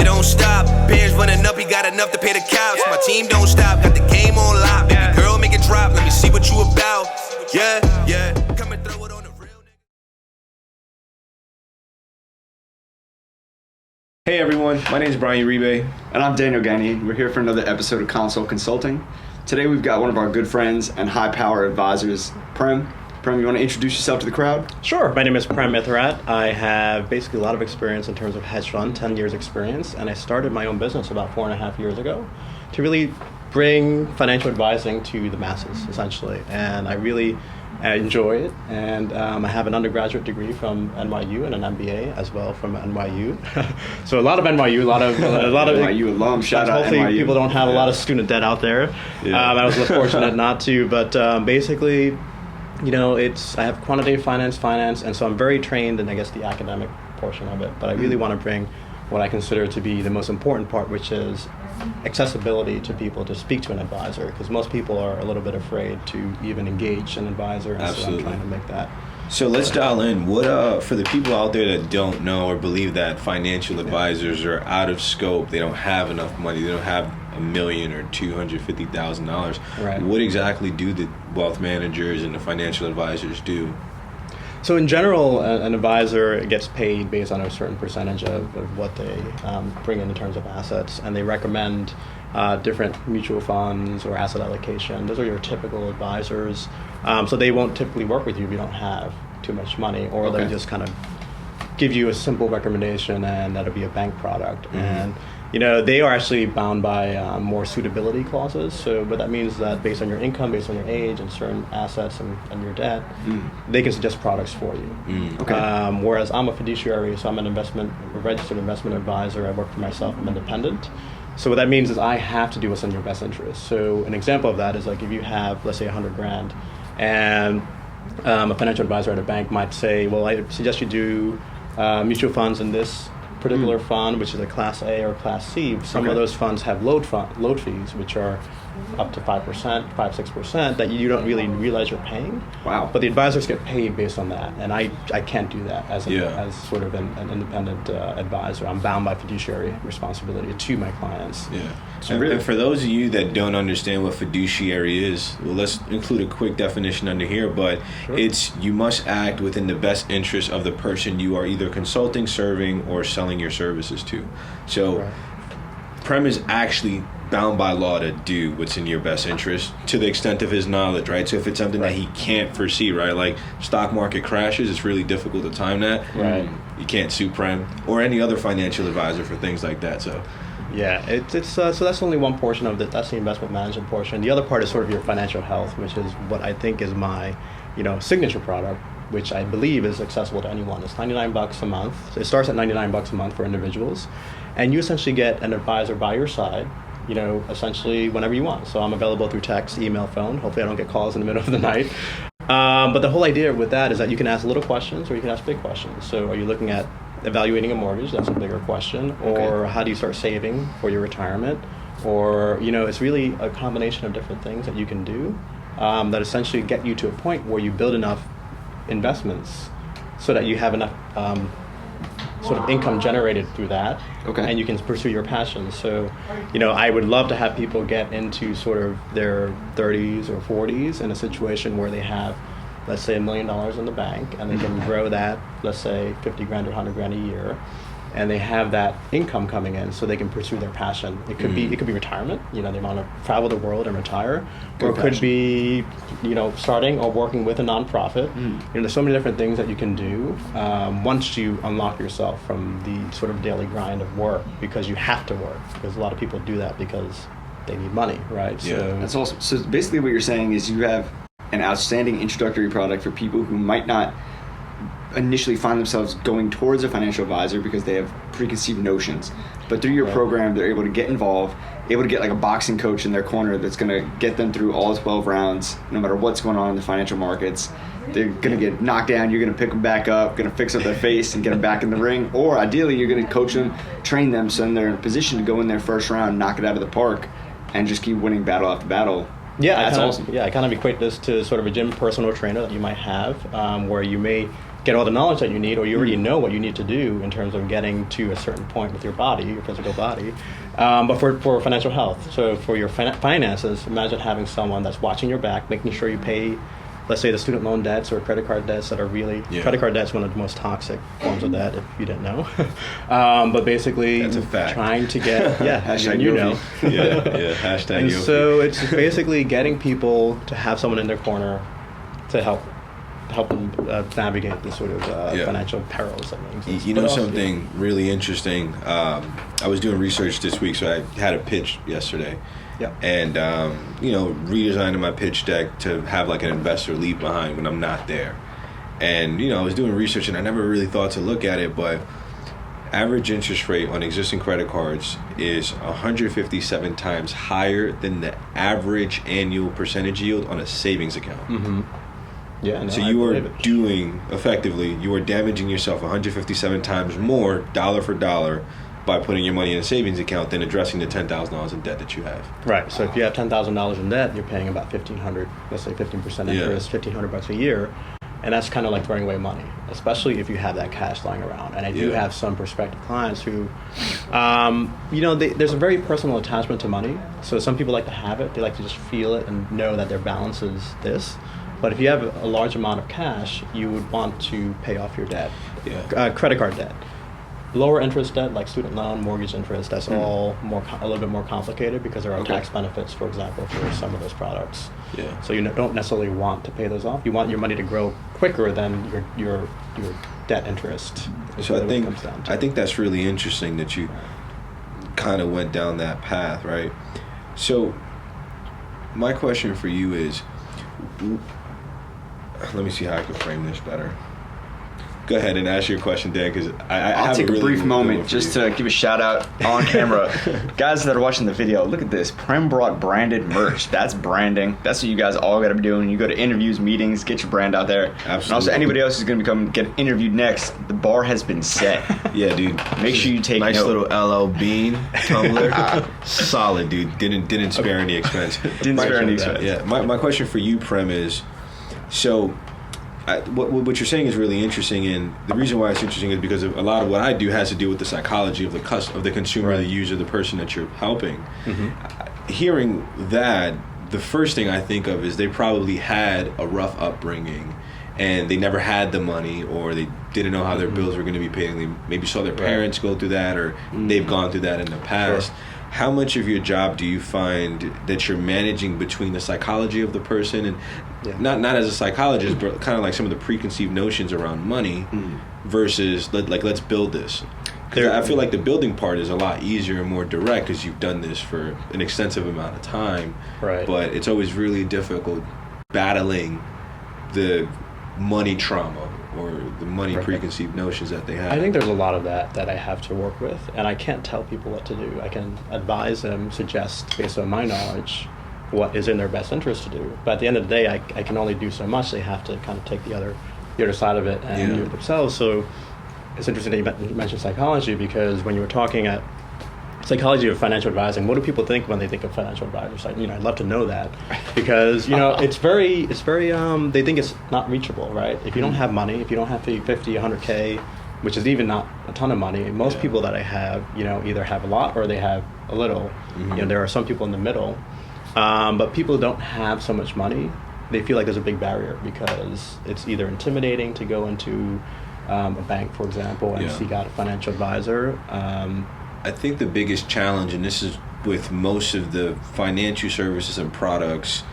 It don't stop. Bands running up, he got enough to pay the cows. My team don't stop, got the game on lock. Baby girl, make it drop. Let me see what you about. Yeah. Come and throw it on the real nigga. Hey everyone, my name is Brian Uribe. And I'm Daniel Gagne. We're here for another episode of Konsole Consulting. Today we've got one of our good friends and high-power advisors, Prem. Prem, you want to introduce yourself to the crowd? Sure. My name is Prem Mithrat. I have basically a lot of experience in terms of hedge fund, 10 years experience, and I started my own business about 4.5 years ago to really bring financial advising to the masses, essentially. And I really enjoy it, and I have an undergraduate degree from NYU and an MBA as well from NYU. So a lot of NYU, a lot of NYU alum. Shout out hopefully NYU. People don't have a lot of student debt out there. Yeah. I was fortunate not to, but basically, you know, I have quantitative finance, and so I'm very trained in, I guess, the academic portion of it. But I really want to bring what I consider to be the most important part, which is accessibility to people to speak to an advisor, because most people are a little bit afraid to even engage an advisor, and Absolutely. so I'm trying to make that. So let's dial in. What for the people out there that don't know or believe that financial advisors are out of scope, they don't have enough money, they don't have $1 million or $250,000. Right. What exactly do the wealth managers and the financial advisors do? So in general, an advisor gets paid based on a certain percentage of what they bring in terms of assets, and they recommend different mutual funds or asset allocation. Those are your typical advisors. So they won't typically work with you if you don't have too much money, or they'll just kind of give you a simple recommendation, and that'll be a bank product. Mm-hmm. And you know, they are actually bound by more suitability clauses. So, but that means that based on your income, based on your age, and certain assets and your debt, they can suggest products for you. Okay. Whereas I'm a fiduciary, so I'm a registered investment advisor. I work for myself. I'm independent. So what that means is I have to do what's in your best interest. So an example of that is like if you have, let's say, $100,000, and a financial advisor at a bank might say, well, I suggest you do mutual funds in this particular fund, which is a Class A or Class C. Some of those funds have load fees, which are up to 5%, that you don't really realize you're paying. Wow. But the advisors get paid based on that, and I can't do that as sort of an independent advisor. I'm bound by fiduciary responsibility to my clients. Yeah. And for those of you that don't understand what fiduciary is, well, let's include a quick definition under here, but it's you must act within the best interest of the person you are either consulting, serving, or selling your services to. So Prem is actually bound by law to do what's in your best interest to the extent of his knowledge, right? So if it's something that he can't foresee, right? Like stock market crashes, it's really difficult to time that. Right. You can't sue Prem or any other financial advisor for things like that. So yeah, it's so that's only one portion of it. That's the investment management portion. The other part is sort of your financial health, which is what I think is my, signature product, which I believe is accessible to anyone. It's $99 a month. So it starts at $99 a month for individuals, and you essentially get an advisor by your side, essentially whenever you want. So I'm available through text, email, phone. Hopefully I don't get calls in the middle of the night. But the whole idea with that is that you can ask little questions or you can ask big questions. So are you looking at evaluating a mortgage? That's a bigger question. Or how do you start saving for your retirement? Or, it's really a combination of different things that you can do that essentially get you to a point where you build enough investments so that you have enough sort of income generated through that, and you can pursue your passions. So, I would love to have people get into sort of their 30s or 40s in a situation where they have, let's say, $1 million in the bank, and they can grow that, let's say, $50,000 or $100,000 a year, and they have that income coming in, so they can pursue their passion. It could be retirement. They want to travel the world and retire, or it could be, starting or working with a nonprofit. There's so many different things that you can do once you unlock yourself from the sort of daily grind of work, because you have to work. Because a lot of people do that because they need money, right? Yeah, so That's awesome. So basically what you're saying is you have an outstanding introductory product for people who might not initially find themselves going towards a financial advisor because they have preconceived notions. But through your program, they're able to get involved, able to get like a boxing coach in their corner that's going to get them through all 12 rounds, no matter what's going on in the financial markets. They're going to get knocked down, you're going to pick them back up, going to fix up their face and get them back in the ring. Or ideally, you're going to coach them, train them, so then they're in a position to go in their first round, knock it out of the park, and just keep winning battle after battle. Yeah, that's awesome. Yeah, I kind of equate this to sort of a gym personal trainer that you might have, where you may get all the knowledge that you need, or you already know what you need to do in terms of getting to a certain point with your body, your physical body. But for financial health, so for your finances, imagine having someone that's watching your back, making sure you pay, let's say, the student loan debts or credit card debts that are really, credit card debt's one of the most toxic forms of debt, if you didn't know. But basically, that's a fact. Trying to get, Hashtag you know. Hashtag And Yofi. so it's basically getting people to have someone in their corner to help them navigate the sort of financial perils that exist. You know something really interesting? I was doing research this week, so I had a pitch yesterday. Yep. And, redesigning my pitch deck to have like an investor leave behind when I'm not there. And, I was doing research and I never really thought to look at it, but average interest rate on existing credit cards is 157 times higher than the average annual percentage yield on a savings account. Mm-hmm. Yeah, so you are you are damaging yourself 157 times more, dollar for dollar, by putting your money in a savings account than addressing the $10,000 in debt that you have. Right. So if you have $10,000 in debt, you're paying about $1,500, let's say 15% interest, $1,500 a year, and that's kind of like throwing away money, especially if you have that cash lying around. And I do have some prospective clients who, there's a very personal attachment to money. So some people like to have it; they like to just feel it and know that their balance is this. But if you have a large amount of cash, you would want to pay off your debt, credit card debt. Lower interest debt, like student loan, mortgage interest, that's all a little bit more complicated because there are tax benefits, for example, for some of those products. Yeah. So you don't necessarily want to pay those off. You want your money to grow quicker than your debt interest. So I think that's really interesting that you kind of went down that path, right? So my question for you is, let me see how I can frame this better. Go ahead and ask your question, Dan, because I'll take a brief moment just to give a shout out on camera. Guys that are watching the video, look at this. Prem brought branded merch. That's branding. That's what you guys all got to be doing. You go to interviews, meetings, get your brand out there. Absolutely. And also, anybody else who's going to get interviewed next, the bar has been set. Yeah, dude. Make sure you take nice note. Little LL Bean tumbler. Solid, dude. Didn't spare any expense. Didn't spare any expense. Yeah. My question for you, Prem, is so. What you're saying is really interesting, and the reason why it's interesting is because a lot of what I do has to do with the psychology of the consumer, the user, the person that you're helping. Mm-hmm. Hearing that, the first thing I think of is they probably had a rough upbringing, and they never had the money, or they didn't know how their bills were going to be paid. And they maybe saw their parents go through that, or they've gone through that in the past. Sure. How much of your job do you find that you're managing between the psychology of the person and not as a psychologist, but kind of like some of the preconceived notions around money versus let's build this? Because I feel like the building part is a lot easier and more direct because you've done this for an extensive amount of time. Right. But it's always really difficult battling the money trauma or the money preconceived notions that they have. I think there's a lot of that I have to work with, and I can't tell people what to do. I can advise them, suggest based on my knowledge what is in their best interest to do. But at the end of the day, I can only do so much. They have to kind of take the other side of it and do it themselves. So it's interesting that you mentioned psychology, because when you were talking at psychology of financial advising, what do people think when they think of financial advisors? I'd love to know that, because it's very they think it's not reachable, right? If you don't have money, if you don't have 50, 100K, which is even not a ton of money, most people that I have, either have a lot or they have a little. Mm-hmm. There are some people in the middle, but people who don't have so much money, they feel like there's a big barrier because it's either intimidating to go into a bank, for example, and seek out a financial advisor. I think the biggest challenge, and this is with most of the financial services and products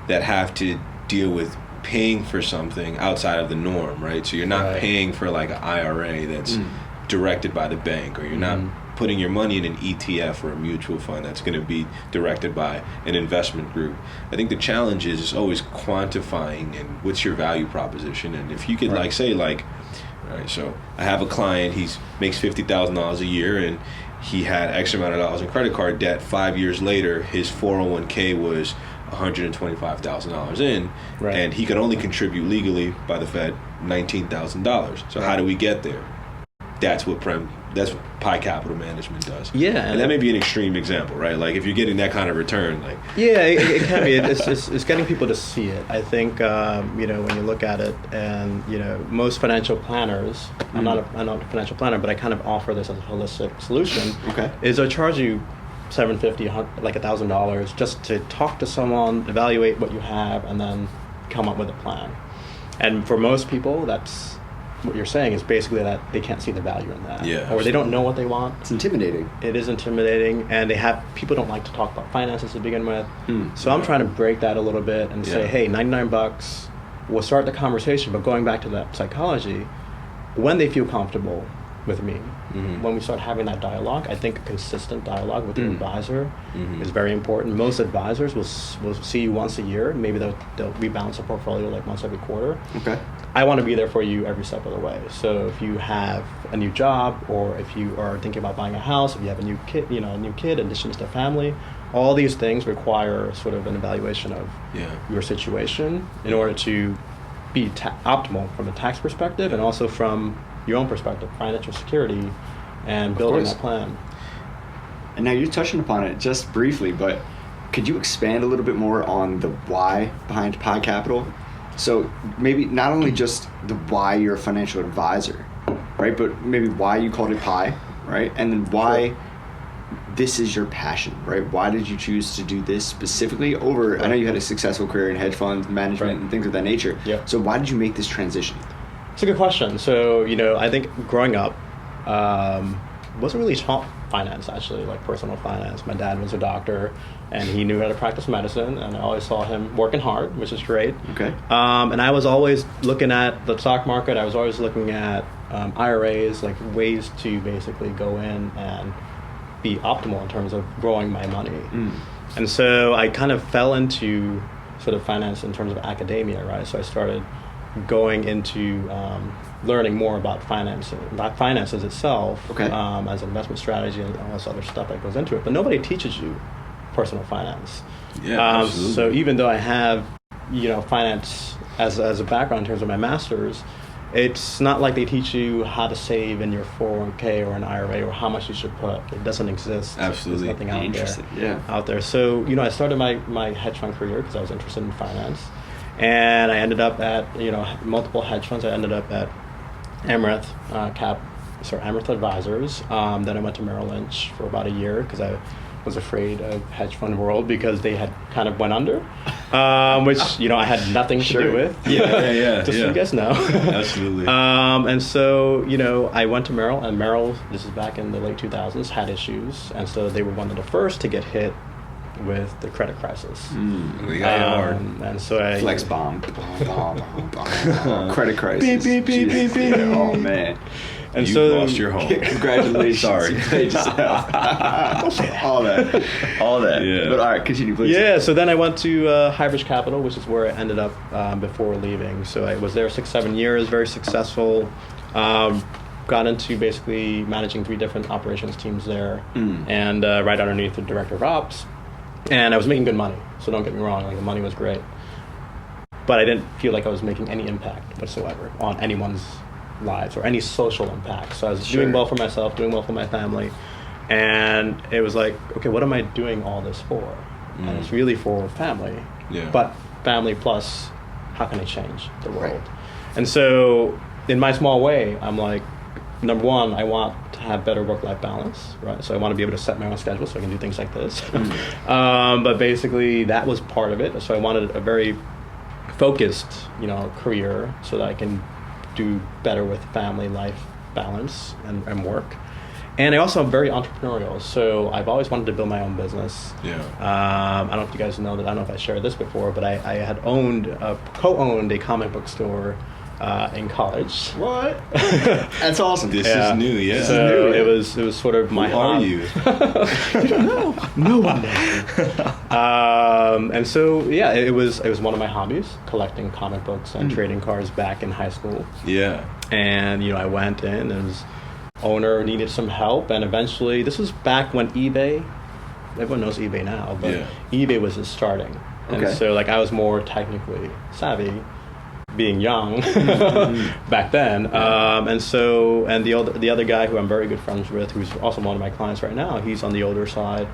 that have to deal with paying for something outside of the norm, right? So you're not paying for like an IRA that's directed by the bank, or you're not putting your money in an ETF or a mutual fund that's going to be directed by an investment group. I think the challenge is always quantifying and what's your value proposition. And if you could all right, so I have a client, he makes $50,000 a year, and he had X amount of dollars in credit card debt. 5 years later, his 401k was $125,000 in, and he could only contribute legally by the Fed $19,000. So how do we get there? that's what Pi Capital Management does. Yeah, and that may be an extreme example, right? Like if you're getting that kind of return, like yeah, it can be. It's getting people to see it. I think when you look at it, and most financial planners. I'm not a financial planner, but I kind of offer this as a holistic solution. Okay, is I charge you $750, like $1,000, just to talk to someone, evaluate what you have, and then come up with a plan. And for most people, that's what you're saying is basically that they can't see the value in that, or they don't know what they want. It's intimidating. It is intimidating, and people don't like to talk about finances to begin with. So I'm trying to break that a little bit and say, hey, $99, we'll start the conversation. But going back to that psychology, when they feel comfortable with me, when we start having that dialogue, I think a consistent dialogue with your advisor is very important. Most advisors will see you once a year. Maybe they'll rebalance a portfolio like once every quarter. Okay. I want to be there for you every step of the way. So if you have a new job, or if you are thinking about buying a house, if you have a new kid, in addition to the family, all these things require sort of an evaluation of your situation in order to be optimal from a tax perspective and also from your own perspective, financial security, and building that plan. And now you're touching upon it just briefly, but could you expand a little bit more on the why behind Pi Capital? So maybe not only just the why you're a financial advisor, right? But maybe why you called it Pi, right? And then why this is your passion, right? Why did you choose to do this specifically over, I know you had a successful career in hedge funds management and things of that nature. Yeah. So why did you make this transition? It's a good question. So, I think growing up, wasn't really taught finance, actually, like personal finance. My dad was a doctor, and he knew how to practice medicine, and I always saw him working hard, which is great. Okay. And I was always looking at the stock market. I was always looking at IRAs, like ways to basically go in and be optimal in terms of growing my money. And so I kind of fell into sort of finance in terms of academia, right? So I started going into learning more about finances itself, as an investment strategy and all this other stuff that goes into it. But nobody teaches you personal finance. Yeah, absolutely. So even though I have, finance as a background in terms of my master's, it's not like they teach you how to save in your 401k or an IRA or how much you should put. It doesn't exist. Absolutely. There's nothing out there. Yeah. So, I started my hedge fund career because I was interested in finance. And I ended up at, multiple hedge funds. I ended up at Amherst Advisors. Then I went to Merrill Lynch for about a year because I was afraid of hedge fund world because they had kind of went under, which, I had nothing to do with. Just so you guys know. Absolutely. And so, I went to Merrill, and Merrill, this is back in the late 2000s, had issues. And so they were one of the first to get hit with the credit crisis. And so I... Flex bomb. Credit crisis. Beep, beep, beep, beep. Oh, man. And you lost your home. Congratulations. Sorry. All that. Yeah. But all right, continue, please. Yeah, so then I went to Highbridge Capital, which is where I ended up before leaving. So I was there 6-7 years, very successful. Got into basically managing 3 different operations teams there, and right underneath the director of ops. And I was making good money, so don't get me wrong, the money was great. But I didn't feel like I was making any impact whatsoever on anyone's lives or any social impact. So I was doing well for myself, doing well for my family. And it was like, okay, what am I doing all this for? And it's really for family. Yeah. But family plus, how can I change the world? And so in my small way, I'm like, number one, I want to have better work-life balance, right? So I want to be able to set my own schedule so I can do things like this. But basically, that was part of it. So I wanted a very focused, career so that I can do better with family life balance and work. And I also am very entrepreneurial, so I've always wanted to build my own business. Yeah. I don't know if you guys know that. I don't know if I shared this before, but I had co-owned a comic book store in college. What? That's awesome. This is new, yeah. So new, yeah. it was sort of my Who are you? You don't know. No one knows. And so it was one of my hobbies, collecting comic books and trading cards back in high school. Yeah. And I went in and owner needed some help, and eventually this was back when eBay, everyone knows eBay now, but eBay was just starting. And so I was more technically savvy. being young back then. And the other guy who I'm very good friends with, who's also one of my clients right now, he's on the older side,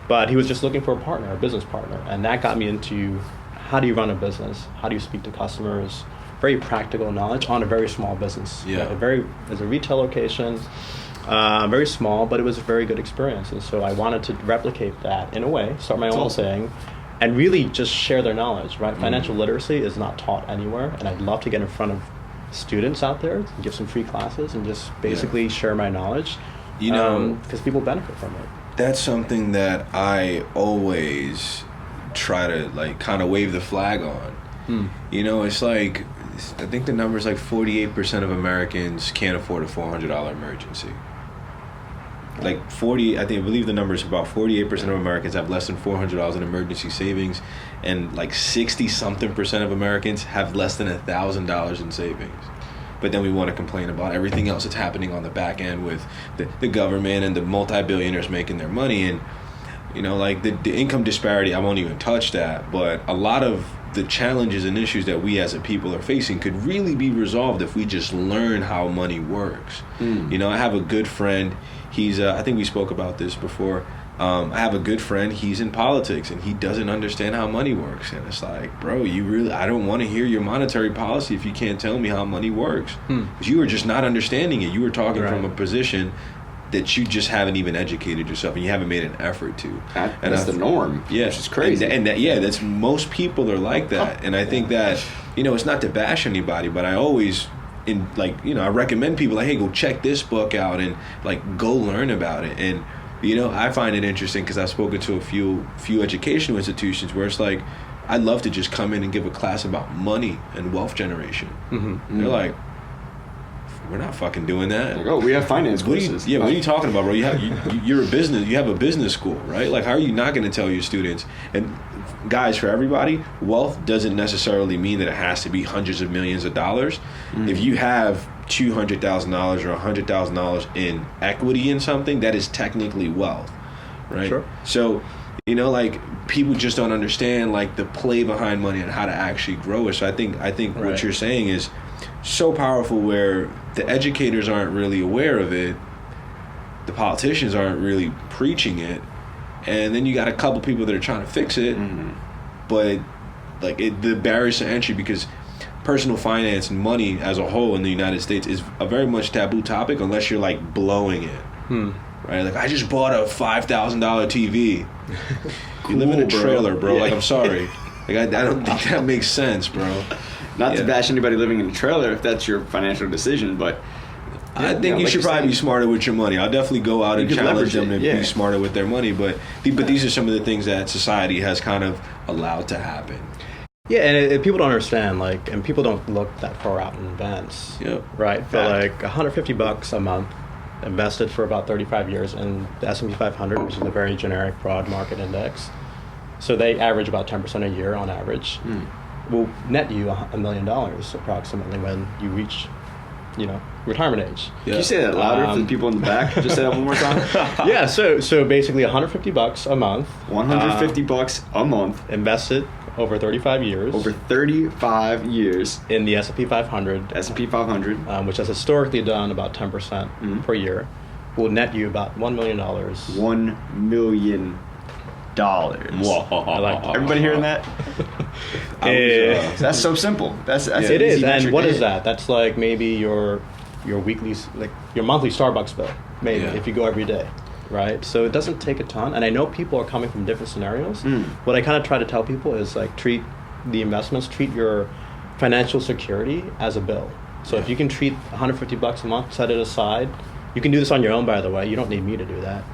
but he was just looking for a business partner. And that got me into how do you run a business? How do you speak to customers? Very practical knowledge on a very small business. Yeah. As a retail location, very small, but it was a very good experience. And so I wanted to replicate that in a way, start my own thing, and really just share their knowledge, right? Financial literacy is not taught anywhere, and I'd love to get in front of students out there, give some free classes, and just basically share my knowledge, because people benefit from it. That's something that I always try to like kind of wave the flag on. It's like, I think the number is like 48% of Americans can't afford a $400 emergency. Like I believe the number is about 48% of Americans have less than $400 in emergency savings, and like 60-something% of Americans have less than $1,000 in savings. But then we want to complain about everything else that's happening on the back end with the government and the multi-billionaires making their money. And, like the income disparity, I won't even touch that, but a lot of the challenges and issues that we as a people are facing could really be resolved if we just learn how money works. I have a good friend. He's, I think we spoke about this before. I have a good friend. He's in politics and he doesn't understand how money works. And it's like, bro, I don't want to hear your monetary policy if you can't tell me how money works. Because you are just not understanding it. You were talking from a position that you just haven't even educated yourself and you haven't made an effort to. That's the norm. Yeah, which is crazy. That's most people are like that. And I think that, it's not to bash anybody, but I always, I recommend people like, hey, go check this book out and like go learn about it. And, I find it interesting because I've spoken to a few educational institutions where it's like, I'd love to just come in and give a class about money and wealth generation. They're like, we're not fucking doing that. Like, oh, we have finance courses. What are you talking about, bro? You're a business. You have a business school, right? Like, how are you not going to tell your students? And guys, for everybody, wealth doesn't necessarily mean that it has to be hundreds of millions of dollars. If you have $200,000 or $100,000 in equity in something, that is technically wealth, right? Sure. So, like people just don't understand like the play behind money and how to actually grow it. So I think what you're saying is so powerful, where the educators aren't really aware of it, the politicians aren't really preaching it, and then you got a couple people that are trying to fix it, but like the barriers to entry, because personal finance and money as a whole in the United States is a very much taboo topic unless you're like blowing it. Right? Like, I just bought a $5,000 TV. You live in a trailer, bro. Like, I'm sorry. Like, I don't think that makes sense, bro. Not to bash anybody living in a trailer if that's your financial decision, but I think you should probably be smarter with your money. I'll definitely go out and challenge them to be smarter with their money. But these are some of the things that society has kind of allowed to happen. Yeah, and people don't understand, like, and people don't look that far out in advance. Yep. Right? For like $150 a month, invested for about 35 years in the S1E 500, which is a very generic broad market index. So they average about 10% a year on average. Will net you $1 million approximately when you reach, retirement age. Yeah. Can you say that louder for the people in the back? Just say that one more time. Yeah, so basically $150 a month. $150 a month. Invested over 35 years. Over 35 years. In the S&P 500. S&P 500. Which has historically done about 10% per year. Will net you about $1 million. $1 million. I like that. Everybody hearing that? That's so simple. That's it is. And what is that? That's like maybe your weekly, like your monthly Starbucks bill, maybe if you go every day, right? So it doesn't take a ton. And I know people are coming from different scenarios. What I kind of try to tell people is like treat the investments, treat your financial security as a bill. So if you can treat $150 a month, set it aside. You can do this on your own, by the way. You don't need me to do that.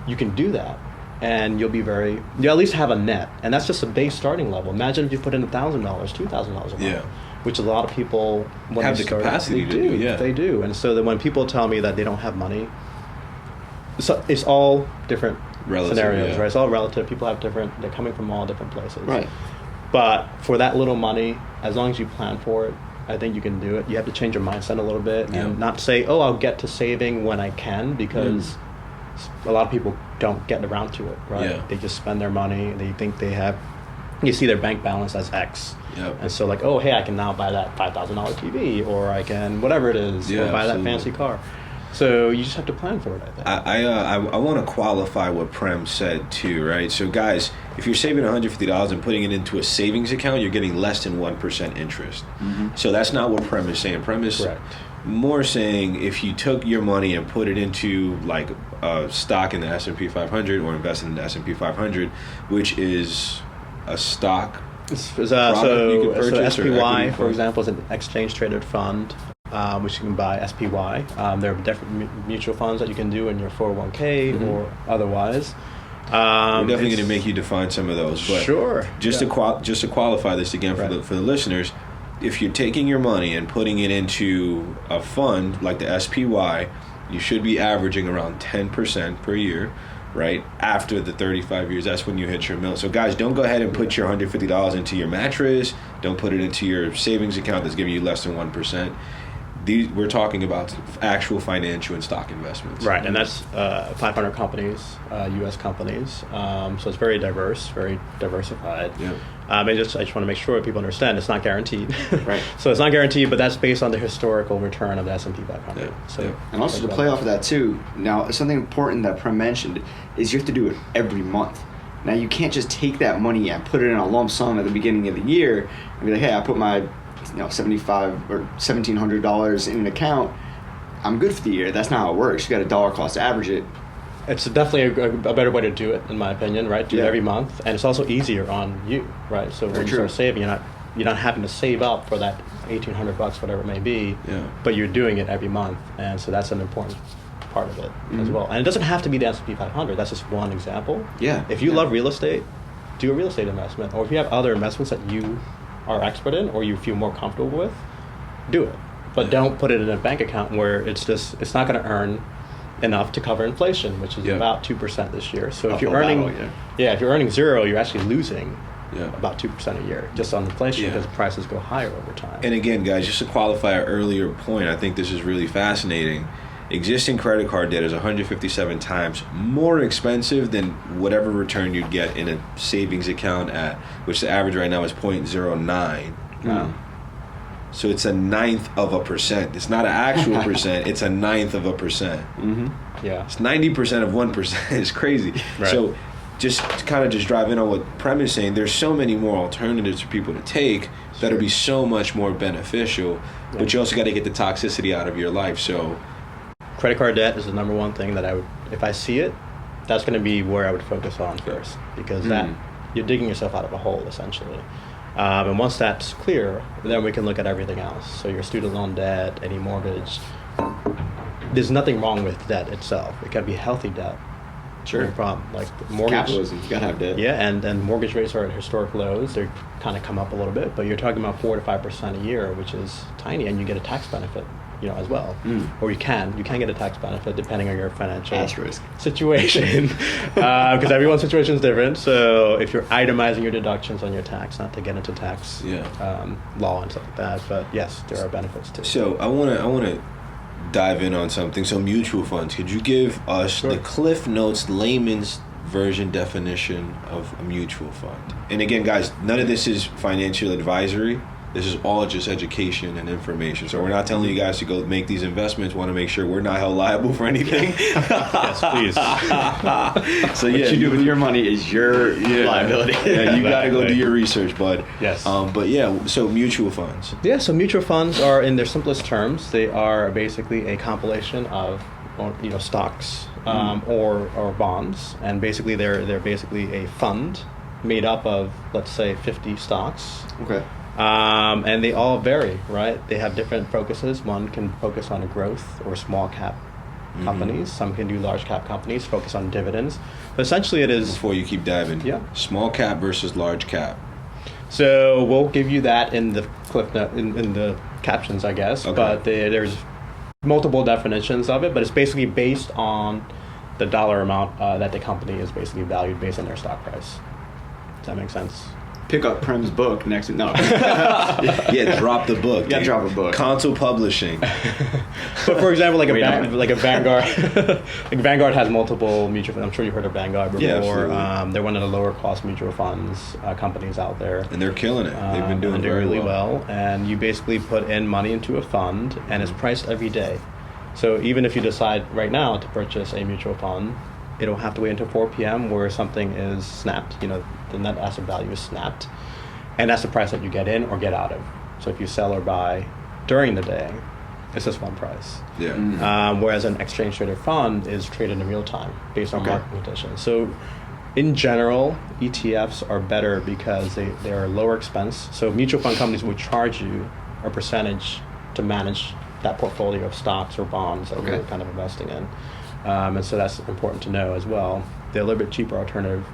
You can do that. And you'll at least have a net. And that's just a base starting level. Imagine if you put in $1,000, $2,000 a month, which a lot of people have the capacity to do. Yeah, they do. And so that when people tell me that they don't have money, so it's all different scenarios, right? It's all relative. People have they're coming from all different places. Right. But for that little money, as long as you plan for it, I think you can do it. You have to change your mindset a little bit and not say, oh, I'll get to saving when I can, because a lot of people don't get around to it, right? They just spend their money. They think they have you see their bank balance as X. Yep. And so like, oh, hey, I can now buy that $5,000 TV, or I can whatever it is, or buy that fancy car. So you just have to plan for it, I think. I want to qualify what Prem said too, right? So guys, if you're saving $150 and putting it into a savings account, you're getting less than 1% interest. So that's not what Prem is saying. Prem is more saying if you took your money and put it into like a stock in the S&P 500 or invested in the S&P 500, which is a stock so SPY, for example, is an exchange traded fund, which you can buy SPY. There are different mutual funds that you can do in your 401k or otherwise. We're definitely going to make you define some of those, but just to qualify this again for the listeners, if you're taking your money and putting it into a fund like the SPY, you should be averaging around 10% per year. Right after the 35 years, that's when you hit your mill. So guys, don't go ahead and put your $150 into your mattress. Don't put it into your savings account that's giving you less than 1%. We're talking about actual financial and stock investments. Right, and that's 500 companies, U.S. companies. So it's very diverse, very diversified. Yeah. I just want to make sure people understand it's not guaranteed. Right. So it's not guaranteed, but that's based on the historical return of the S&P 500. Yeah. So and also to play off of that too. Now, something important that Prem mentioned is you have to do it every month. Now, you can't just take that money and put it in a lump sum at the beginning of the year and be like, hey, I put my $75 or $1,700 in an account, I'm good for the year. That's not how it works. You got a dollar cost average it. It's definitely a better way to do it, in my opinion, right? Do it every month, and it's also easier on you, right? So when you start saving, you're not having to save up for that $1,800, whatever it may be, but you're doing it every month, and so that's an important part of it as well. And it doesn't have to be the S&P 500. That's just one example. Yeah. If you love real estate, do a real estate investment, or if you have other investments that you are expert in or you feel more comfortable with, do it. But don't put it in a bank account where it's not going to earn enough to cover inflation, which is about 2% this year. So if you're earning if you're earning zero, you're actually losing about 2% a year just on inflation because prices go higher over time. And again, guys, just to qualify our earlier point, I think this is really fascinating. Existing credit card debt is 157 times more expensive than whatever return you'd get in a savings account which the average right now is 0.09. Wow. So it's 1/9%. It's not an actual percent, it's 1/9%. Yeah. It's 90% of 1%. It's crazy. Right. So just to kind of just drive in on what Prem is saying, there's so many more alternatives for people to take that'll be so much more beneficial, but you also got to get the toxicity out of your life. So credit card debt is the number one thing that I would, if I see it, that's going to be where I would focus on first, because that you're digging yourself out of a hole essentially. And once that's clear, then we can look at everything else. So your student loan debt, any mortgage. There's nothing wrong with debt itself. It can be healthy debt. Sure. No problem. Like mortgage. Capitalism, you gotta have debt. Yeah, and mortgage rates are at historic lows. They're kind of come up a little bit, but you're talking about 4 to 5% a year, which is tiny, and you get a tax benefit, as well. Or you can get a tax benefit depending on your financial situation, because everyone's situation is different. So if you're itemizing your deductions on your tax, not to get into tax law and stuff like that, but yes, there are benefits too. So I want to dive in on something. So mutual funds, could you give us the Cliff Notes layman's version definition of a mutual fund? And again, guys, none of this is financial advisory. This is all just education and information. So we're not telling you guys to go make these investments. We want to make sure we're not held liable for anything. Yes, please. So what you do with your money is your liability. Yeah, you got to go do your research, bud. Yes. So mutual funds. Yeah, so mutual funds are, in their simplest terms, they are basically a compilation of stocks or bonds, and basically they're basically a fund made up of, let's say, 50 stocks. Okay. And they all vary, right? They have different focuses. One can focus on growth or small cap companies. Some can do large cap companies, focus on dividends. But essentially it is... Before you keep diving, small cap versus large cap. So we'll give you that in the clip note, in the captions, I guess. Okay. But there's multiple definitions of it, but it's basically based on the dollar amount that the company is basically valued based on their stock price. Does that make sense? pick up Prem's book next week. No. Yeah, drop the book. Yeah, drop a book. Console Publishing. But for example, like a Vanguard, like Vanguard has multiple mutual funds. I'm sure you've heard of Vanguard before. Yeah, absolutely. They're one of the lower cost mutual funds companies out there. And they're killing it. They've been doing very really well. And you basically put in money into a fund, and it's priced every day. So even if you decide right now to purchase a mutual fund, it'll have to wait until 4 p.m. where something is snapped. You know, the net asset value is snapped, and that's the price that you get in or get out of. So if you sell or buy during the day, it's just one price. Yeah. Whereas an exchange traded fund is traded in real time based on market conditions. So in general, ETFs are better because they are lower expense. So mutual fund companies will charge you a percentage to manage that portfolio of stocks or bonds that you're kind of investing in. And so that's important to know as well. They're a little bit cheaper alternative.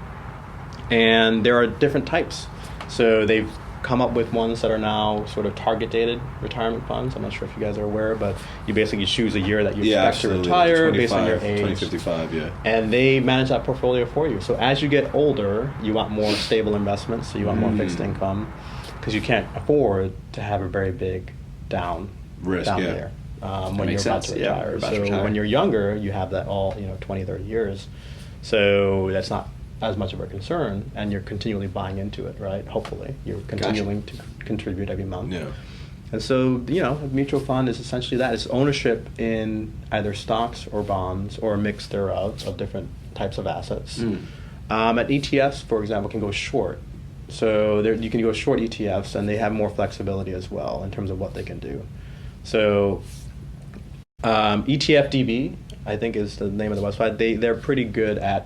And there are different types. So they've come up with ones that are now sort of target dated retirement funds. I'm not sure if you guys are aware, but you basically choose a year that you expect to retire based on your age. 2055, yeah. And they manage that portfolio for you. So as you get older, you want more stable investments, so you want more fixed income, because you can't afford to have a very big risk there when you're about to retire. So when you're younger, you have that all 20, 30 years. So that's not as much of a concern, and you're continually buying into it, right? Hopefully, you're continuing to contribute every month. Yeah. And so, a mutual fund is essentially that. It's ownership in either stocks or bonds or a mix thereof of different types of assets. And ETFs, for example, can go short. So you can go short ETFs, and they have more flexibility as well in terms of what they can do. So ETFDB, I think is the name of the website. They're pretty good at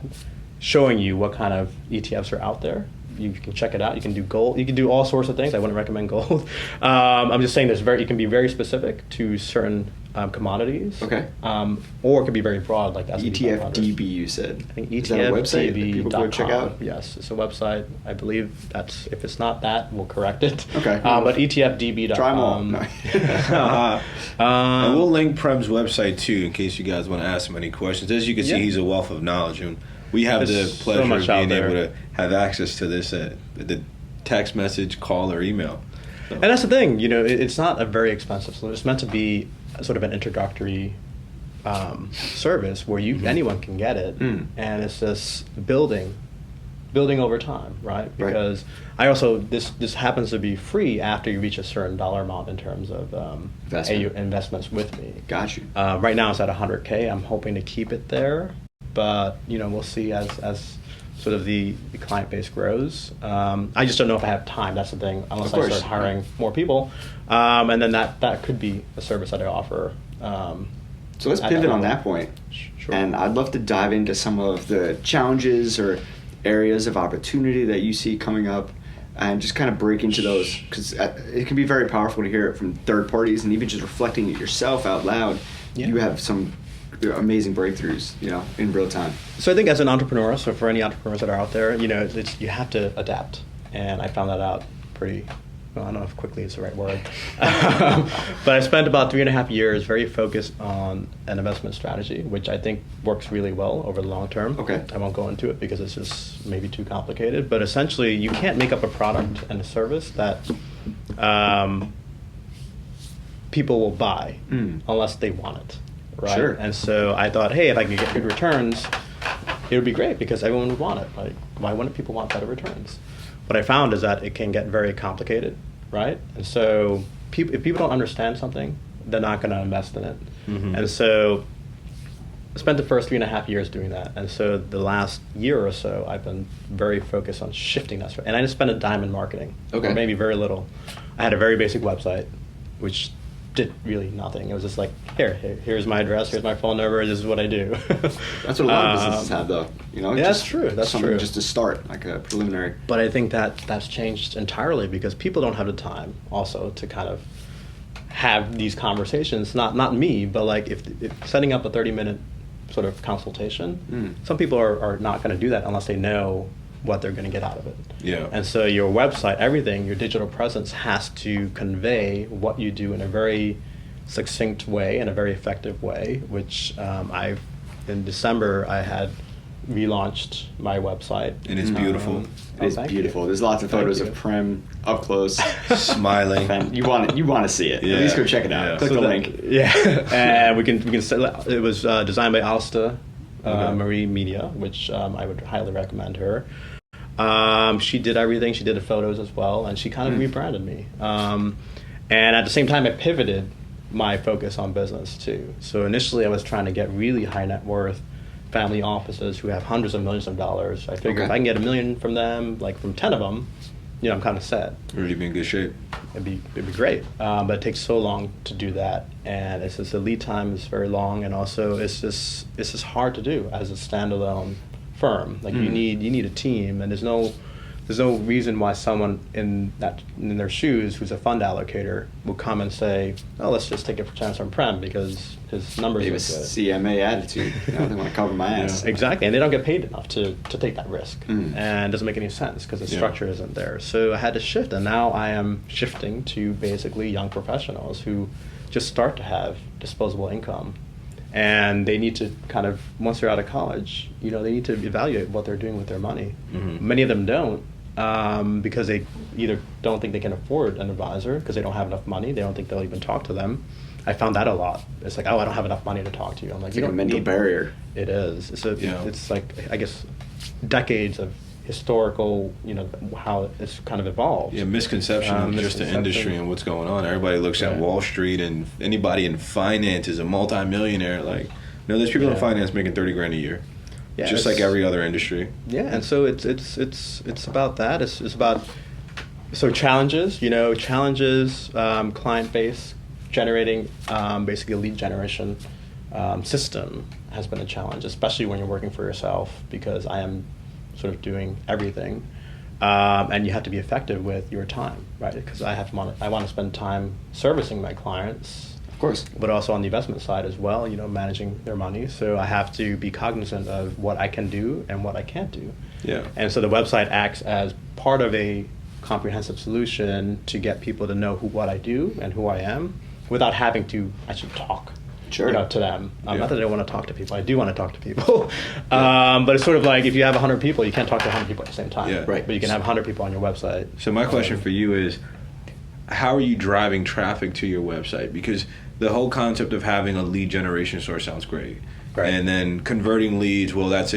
showing you what kind of ETFs are out there. You can check it out. You can do gold. You can do all sorts of things. I wouldn't recommend gold. I'm just saying it can be very specific to certain commodities. Okay. Or it could be very broad, like ETFDB, you said. I think Is that a website that people go check out? Yes, it's a website. I believe if it's not that, we'll correct it. Okay. But ETFDB.com. Try them all. No. And we'll link Prem's website too, in case you guys want to ask him any questions. As you can see, he's a wealth of knowledge, and we have the pleasure of being able to have access to this the text message, call, or email. So. And that's the thing, it's not a very expensive solution. It's meant to be sort of an introductory service where anyone can get it, and it's just building over time, right? Because I also this happens to be free after you reach a certain dollar amount in terms of investments with me. Got you. Right now it's at $100K. I'm hoping to keep it there, but we'll see as sort of the client base grows. I just don't know if I have time. That's the thing. Unless I start hiring more people, and then that could be a service that I offer. So let's pivot on that point. Sure. And I'd love to dive into some of the challenges or areas of opportunity that you see coming up, and just kind of break into those, because it can be very powerful to hear it from third parties, and even just reflecting it yourself out loud. You have some amazing breakthroughs, in real time. So I think as an entrepreneur, so for any entrepreneurs that are out there, you have to adapt, and I found that out pretty. Well, I don't know if quickly is the right word, but I spent about 3.5 years very focused on an investment strategy, which I think works really well over the long term. Okay. I won't go into it because it's just maybe too complicated, but essentially you can't make up a product and a service that people will buy unless they want it, right? Sure. And so I thought, hey, if I could get good returns, it would be great because everyone would want it. Like, why wouldn't people want better returns? What I found is that it can get very complicated, right? And so if people don't understand something, they're not going to invest in it. And so I spent the first 3.5 years doing that. And so the last year or so, I've been very focused on shifting that. And I didn't spend a dime in marketing, or maybe very little. I had a very basic website, which did really nothing. It was just like, here's my address, here's my phone number, this is what I do. That's what a lot of businesses have, though. That's true. That's true. Just to start, like a preliminary. But I think that's changed entirely because people don't have the time also to kind of have these conversations. Not me, but like if setting up a 30-minute sort of consultation, some people are not going to do that unless they know what they're going to get out of it. Yeah. And so your website, everything, your digital presence has to convey what you do in a very succinct way, in a very effective way, which in December I had relaunched my website. And it's beautiful. It is beautiful. There's lots of photos of Prem up close, Smiling. And you want to see it. Yeah. At least go check it out. Yeah. Click the link. Yeah, and we can. It was designed by Alsta Marie Media, which I would highly recommend her. She did everything. She did the photos as well, and she kind of rebranded me. And at the same time, I pivoted my focus on business too. So initially, I was trying to get really high net worth family offices who have hundreds of millions of dollars. I figured if I can get $1 million from them, like from 10 of them, I'm kind of set. Really be in good shape. It'd be great, but it takes so long to do that, and it's just the lead time is very long, and also it's just hard to do as a standalone firm. Like you need a team, and there's no reason why someone in their shoes who's a fund allocator will come and say, oh, let's just take a chance on Prem because his numbers are good. CMA attitude. They want to cover my ass. Yeah, exactly, and they don't get paid enough to take that risk, and it doesn't make any sense because the structure isn't there. So I had to shift, and now I am shifting to basically young professionals who just start to have disposable income, and they need to kind of, once they're out of college, they need to evaluate what they're doing with their money. Many of them don't. Because they either don't think they can afford an advisor because they don't have enough money. They don't think they'll even talk to them. I found that a lot. It's like, oh, I don't have enough money to talk to you. I'm like, It's you like don't a mental need barrier. It is. It's like, I guess, decades of historical, how it's kind of evolved. Yeah, misconception of just the industry and what's going on. Everybody looks at Wall Street, and anybody in finance is a multimillionaire. Like, no, there's people in finance making $30,000 a year. Yeah, just like every other industry. Yeah, and so it's about that. It's about challenges. Client base generating basically a lead generation system has been a challenge, especially when you're working for yourself, because I am sort of doing everything, and you have to be effective with your time, right? Because I want to spend time servicing my clients. Of course, but also on the investment side as well, managing their money. So I have to be cognizant of what I can do and what I can't do. Yeah. And so the website acts as part of a comprehensive solution to get people to know what I do and who I am without having to actually talk. To them. Not that I don't want to talk to people. I do want to talk to people. But it's sort of like if you have 100 people, you can't talk to 100 people at the same time. Yeah. Right. But you can have 100 people on your website. So my question for you is, how are you driving traffic to your website? Because the whole concept of having a lead generation source sounds great. Right. And then converting leads, well, if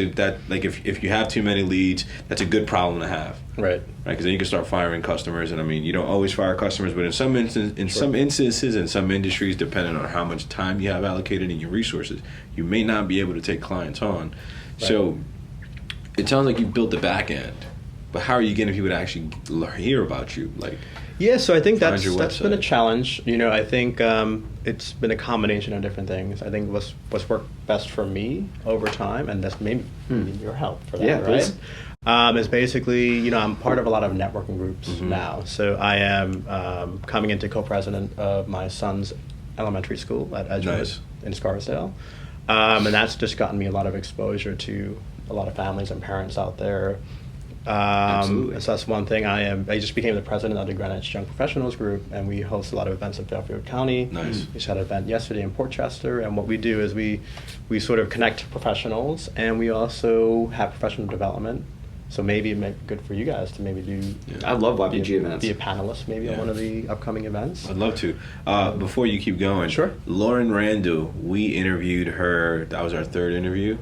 you have too many leads, that's a good problem to have. Right. Because then you can start firing customers, and you don't always fire customers, but in some instances, in some industries, depending on how much time you have allocated in your resources, you may not be able to take clients on. Right. So it sounds like you built the back end, but how are you getting people to actually hear about you? Yeah, so I think that's been a challenge. I think it's been a combination of different things. I think what's worked best for me over time, and that's maybe your help for that, right? Is basically, I'm part of a lot of networking groups now. So I am coming into co-president of my son's elementary school at Edgewood in Scarsdale. And that's just gotten me a lot of exposure to a lot of families and parents out there. So that's one thing. I just became the president of the Greenwich Young Professionals Group, and we host a lot of events in Fairfield County. Nice. We just had an event yesterday in Port Chester, and what we do is we sort of connect professionals, and we also have professional development. So maybe it might be good for you guys to maybe do. I love YPG events. Be a panelist maybe on one of the upcoming events. I'd love to. Before you keep going, sure. Lauren Randall, we interviewed her. That was our third interview.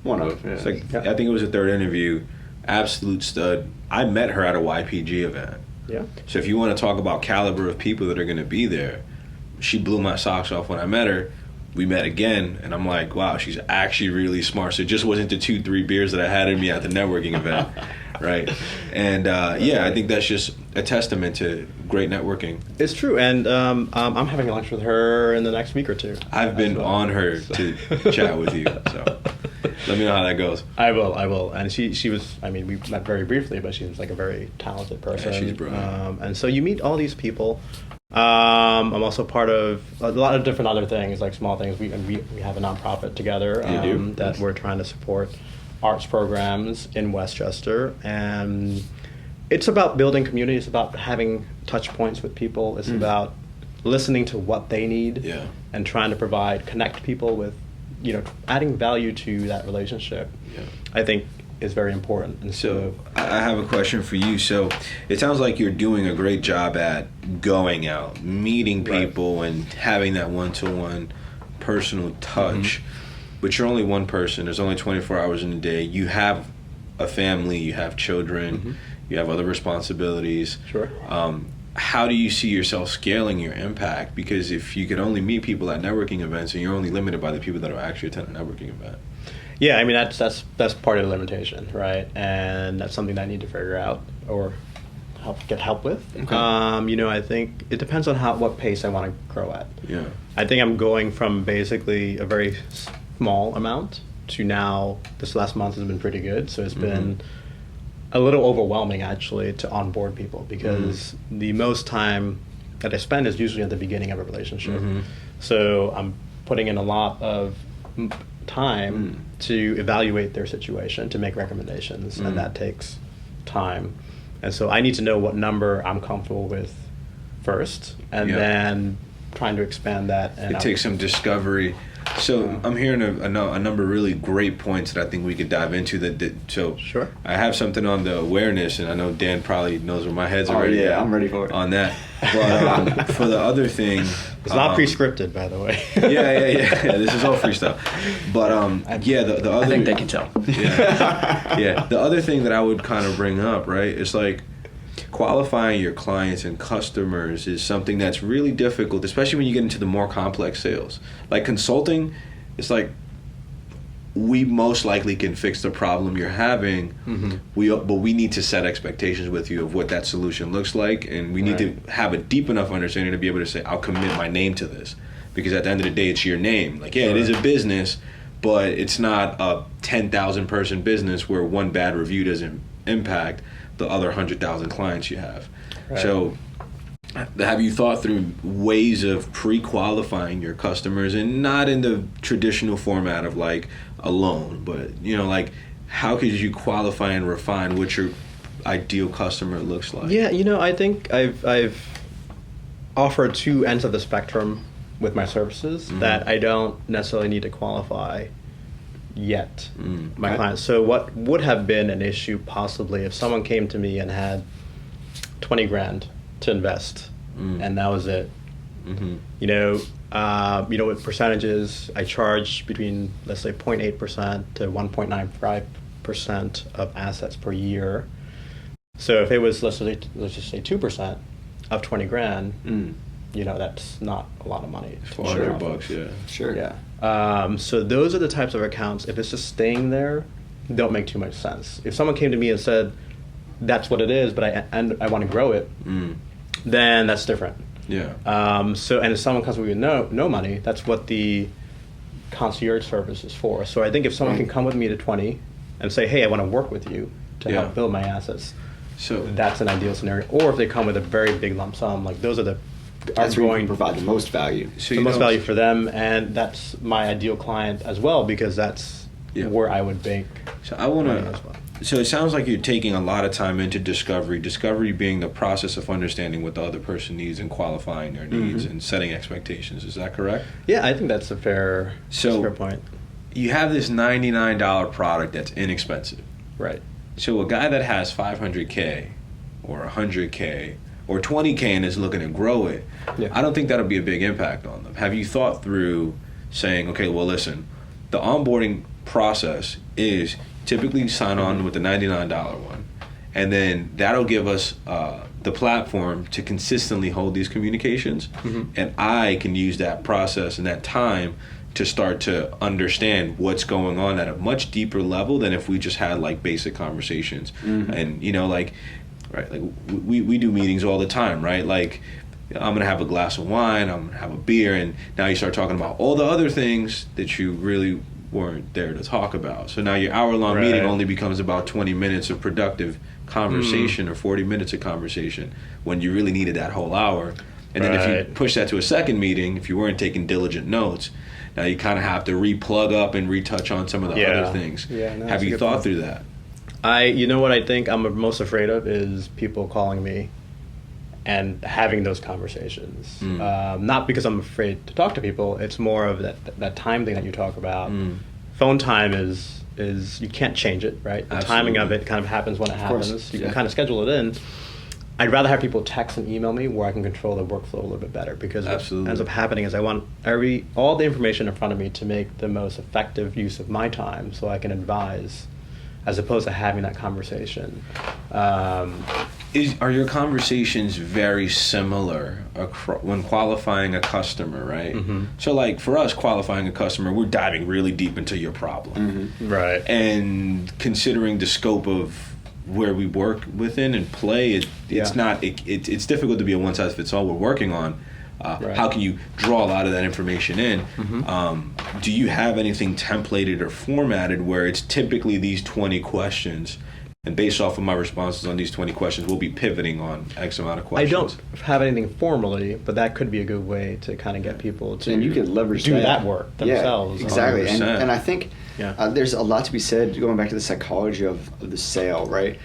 One of. Yeah. I think it was the third interview. Absolute stud. I met her at a YPG event. Yeah. So if you want to talk about caliber of people that are going to be there, she blew my socks off when I met her. We met again, and I'm like, wow, she's actually really smart. So it just wasn't the 2-3 beers that I had in me at the networking event, right? And I think that's just a testament to great networking. It's true, and I'm having lunch with her in the next week or two. I've been on her to chat with you, so let me know how that goes. I will. And she was, we met very briefly, but she was like a very talented person. Yeah, she's brilliant. And so you meet all these people. I'm also part of a lot of different other things, like small things. We have a nonprofit together that we're trying to support arts programs in Westchester, and it's about building community. It's about having touch points with people. It's about listening to what they need and trying to connect people with adding value to that relationship, I think is very important. And So I have a question for you. So it sounds like you're doing a great job at going out, meeting people, and having that one-to-one personal touch. But you're only one person. There's only 24 hours in a day. You have a family. You have children. You have other responsibilities. Sure. How do you see yourself scaling your impact? Because if you could only meet people at networking events, and you're only limited by the people that will actually attend a networking event. Yeah, I mean that's part of the limitation, right? And that's something that I need to figure out or get help with. Okay. I think it depends on what pace I want to grow at. Yeah. I think I'm going from basically a very small amount to now this last month has been pretty good. So it's been a little overwhelming actually to onboard people because the most time that I spend is usually at the beginning of a relationship. So I'm putting in a lot of time to evaluate their situation, to make recommendations, and that takes time. And so I need to know what number I'm comfortable with first, and then trying to expand that. And it takes some discovery. So I'm hearing a number of really great points that I think we could dive into. So Sure. I have something on the awareness, and I know Dan probably knows where my head's already at. I'm ready for it. On that. But for the other thing... It's not pre-scripted, by the way. Yeah. This is all freestyle. But the other... I think they can tell. Yeah. The other thing that I would kind of bring up, right, is like qualifying your clients and customers is something that's really difficult, especially when you get into the more complex sales. Like consulting, it's like we most likely can fix the problem you're having. But we need to set expectations with you of what that solution looks like, and we need to have a deep enough understanding to be able to say, I'll commit my name to this, because at the end of the day, it's your name. Like, it is a business, but it's not a 10,000 person business where one bad review doesn't impact the other 100,000 clients you have. So have you thought through ways of pre-qualifying your customers, and not in the traditional format of like a loan, but like how could you qualify and refine what your ideal customer looks like? Yeah, I think I've offered two ends of the spectrum with my services that I don't necessarily need to qualify yet my clients. So what would have been an issue possibly if someone came to me and had 20 grand to invest and that was it. With percentages, I charge between, let's say, 0.8% to 1.95% of assets per year. So if it was, let's just say 2% of 20 grand, that's not a lot of money. $400, yeah. Sure. Yeah. So those are the types of accounts, if it's just staying there, don't make too much sense. If someone came to me and said, that's what it is, but I want to grow it, then that's different. Yeah. And if someone comes with no money, that's what the concierge service is for. So I think if someone can come with me to 20 and say, hey, I want to work with you to help build my assets, so that's an ideal scenario. Or if they come with a very big lump sum, like those are that's where you can provide the most value. So the most value for them, and that's my ideal client as well, because that's where I would bank. So I want to. So it sounds like you're taking a lot of time into discovery. Discovery being the process of understanding what the other person needs and qualifying their needs and setting expectations. Is that correct? Yeah, I think that's a fair point. You have this $99 product that's inexpensive. Right. So a guy that has $500K or $100K or $20K and is looking to grow it, I don't think that'll be a big impact on them. Have you thought through saying, okay, well, listen, the onboarding process is typically sign on with the $99 one, and then that'll give us the platform to consistently hold these communications, and I can use that process and that time to start to understand what's going on at a much deeper level than if we just had like basic conversations. And we do meetings all the time, right? Like, I'm gonna have a glass of wine, I'm gonna have a beer, and now you start talking about all the other things that you really weren't there to talk about. So now your hour-long meeting only becomes about 20 minutes of productive conversation or 40 minutes of conversation when you really needed that whole hour. And then if you push that to a second meeting, if you weren't taking diligent notes, now you kind of have to re-plug up and retouch on some of the other things. Have you thought through that? What I think I'm most afraid of is people calling me and having those conversations. Not because I'm afraid to talk to people. It's more of that time thing that you talk about. Phone time is you can't change it, right? The timing of it kind of happens when it happens. You can kind of schedule it in. I'd rather have people text and email me where I can control the workflow a little bit better, because what ends up happening is I want all the information in front of me to make the most effective use of my time so I can advise, as opposed to having that conversation. Are your conversations very similar when qualifying a customer, right? So like for us, qualifying a customer, we're diving really deep into your problem. Right. And considering the scope of where we work within and play, it's difficult to be a one-size-fits-all. We're working on how can you draw a lot of that information in. Do you have anything templated or formatted where it's typically these 20 questions, and based off of my responses on these 20 questions, we'll be pivoting on X amount of questions? I don't have anything formally, but that could be a good way to kind of get people to and you could leverage do that work themselves. Yeah, exactly. 100%. And I think there's a lot to be said, going back to the psychology of the sale, right?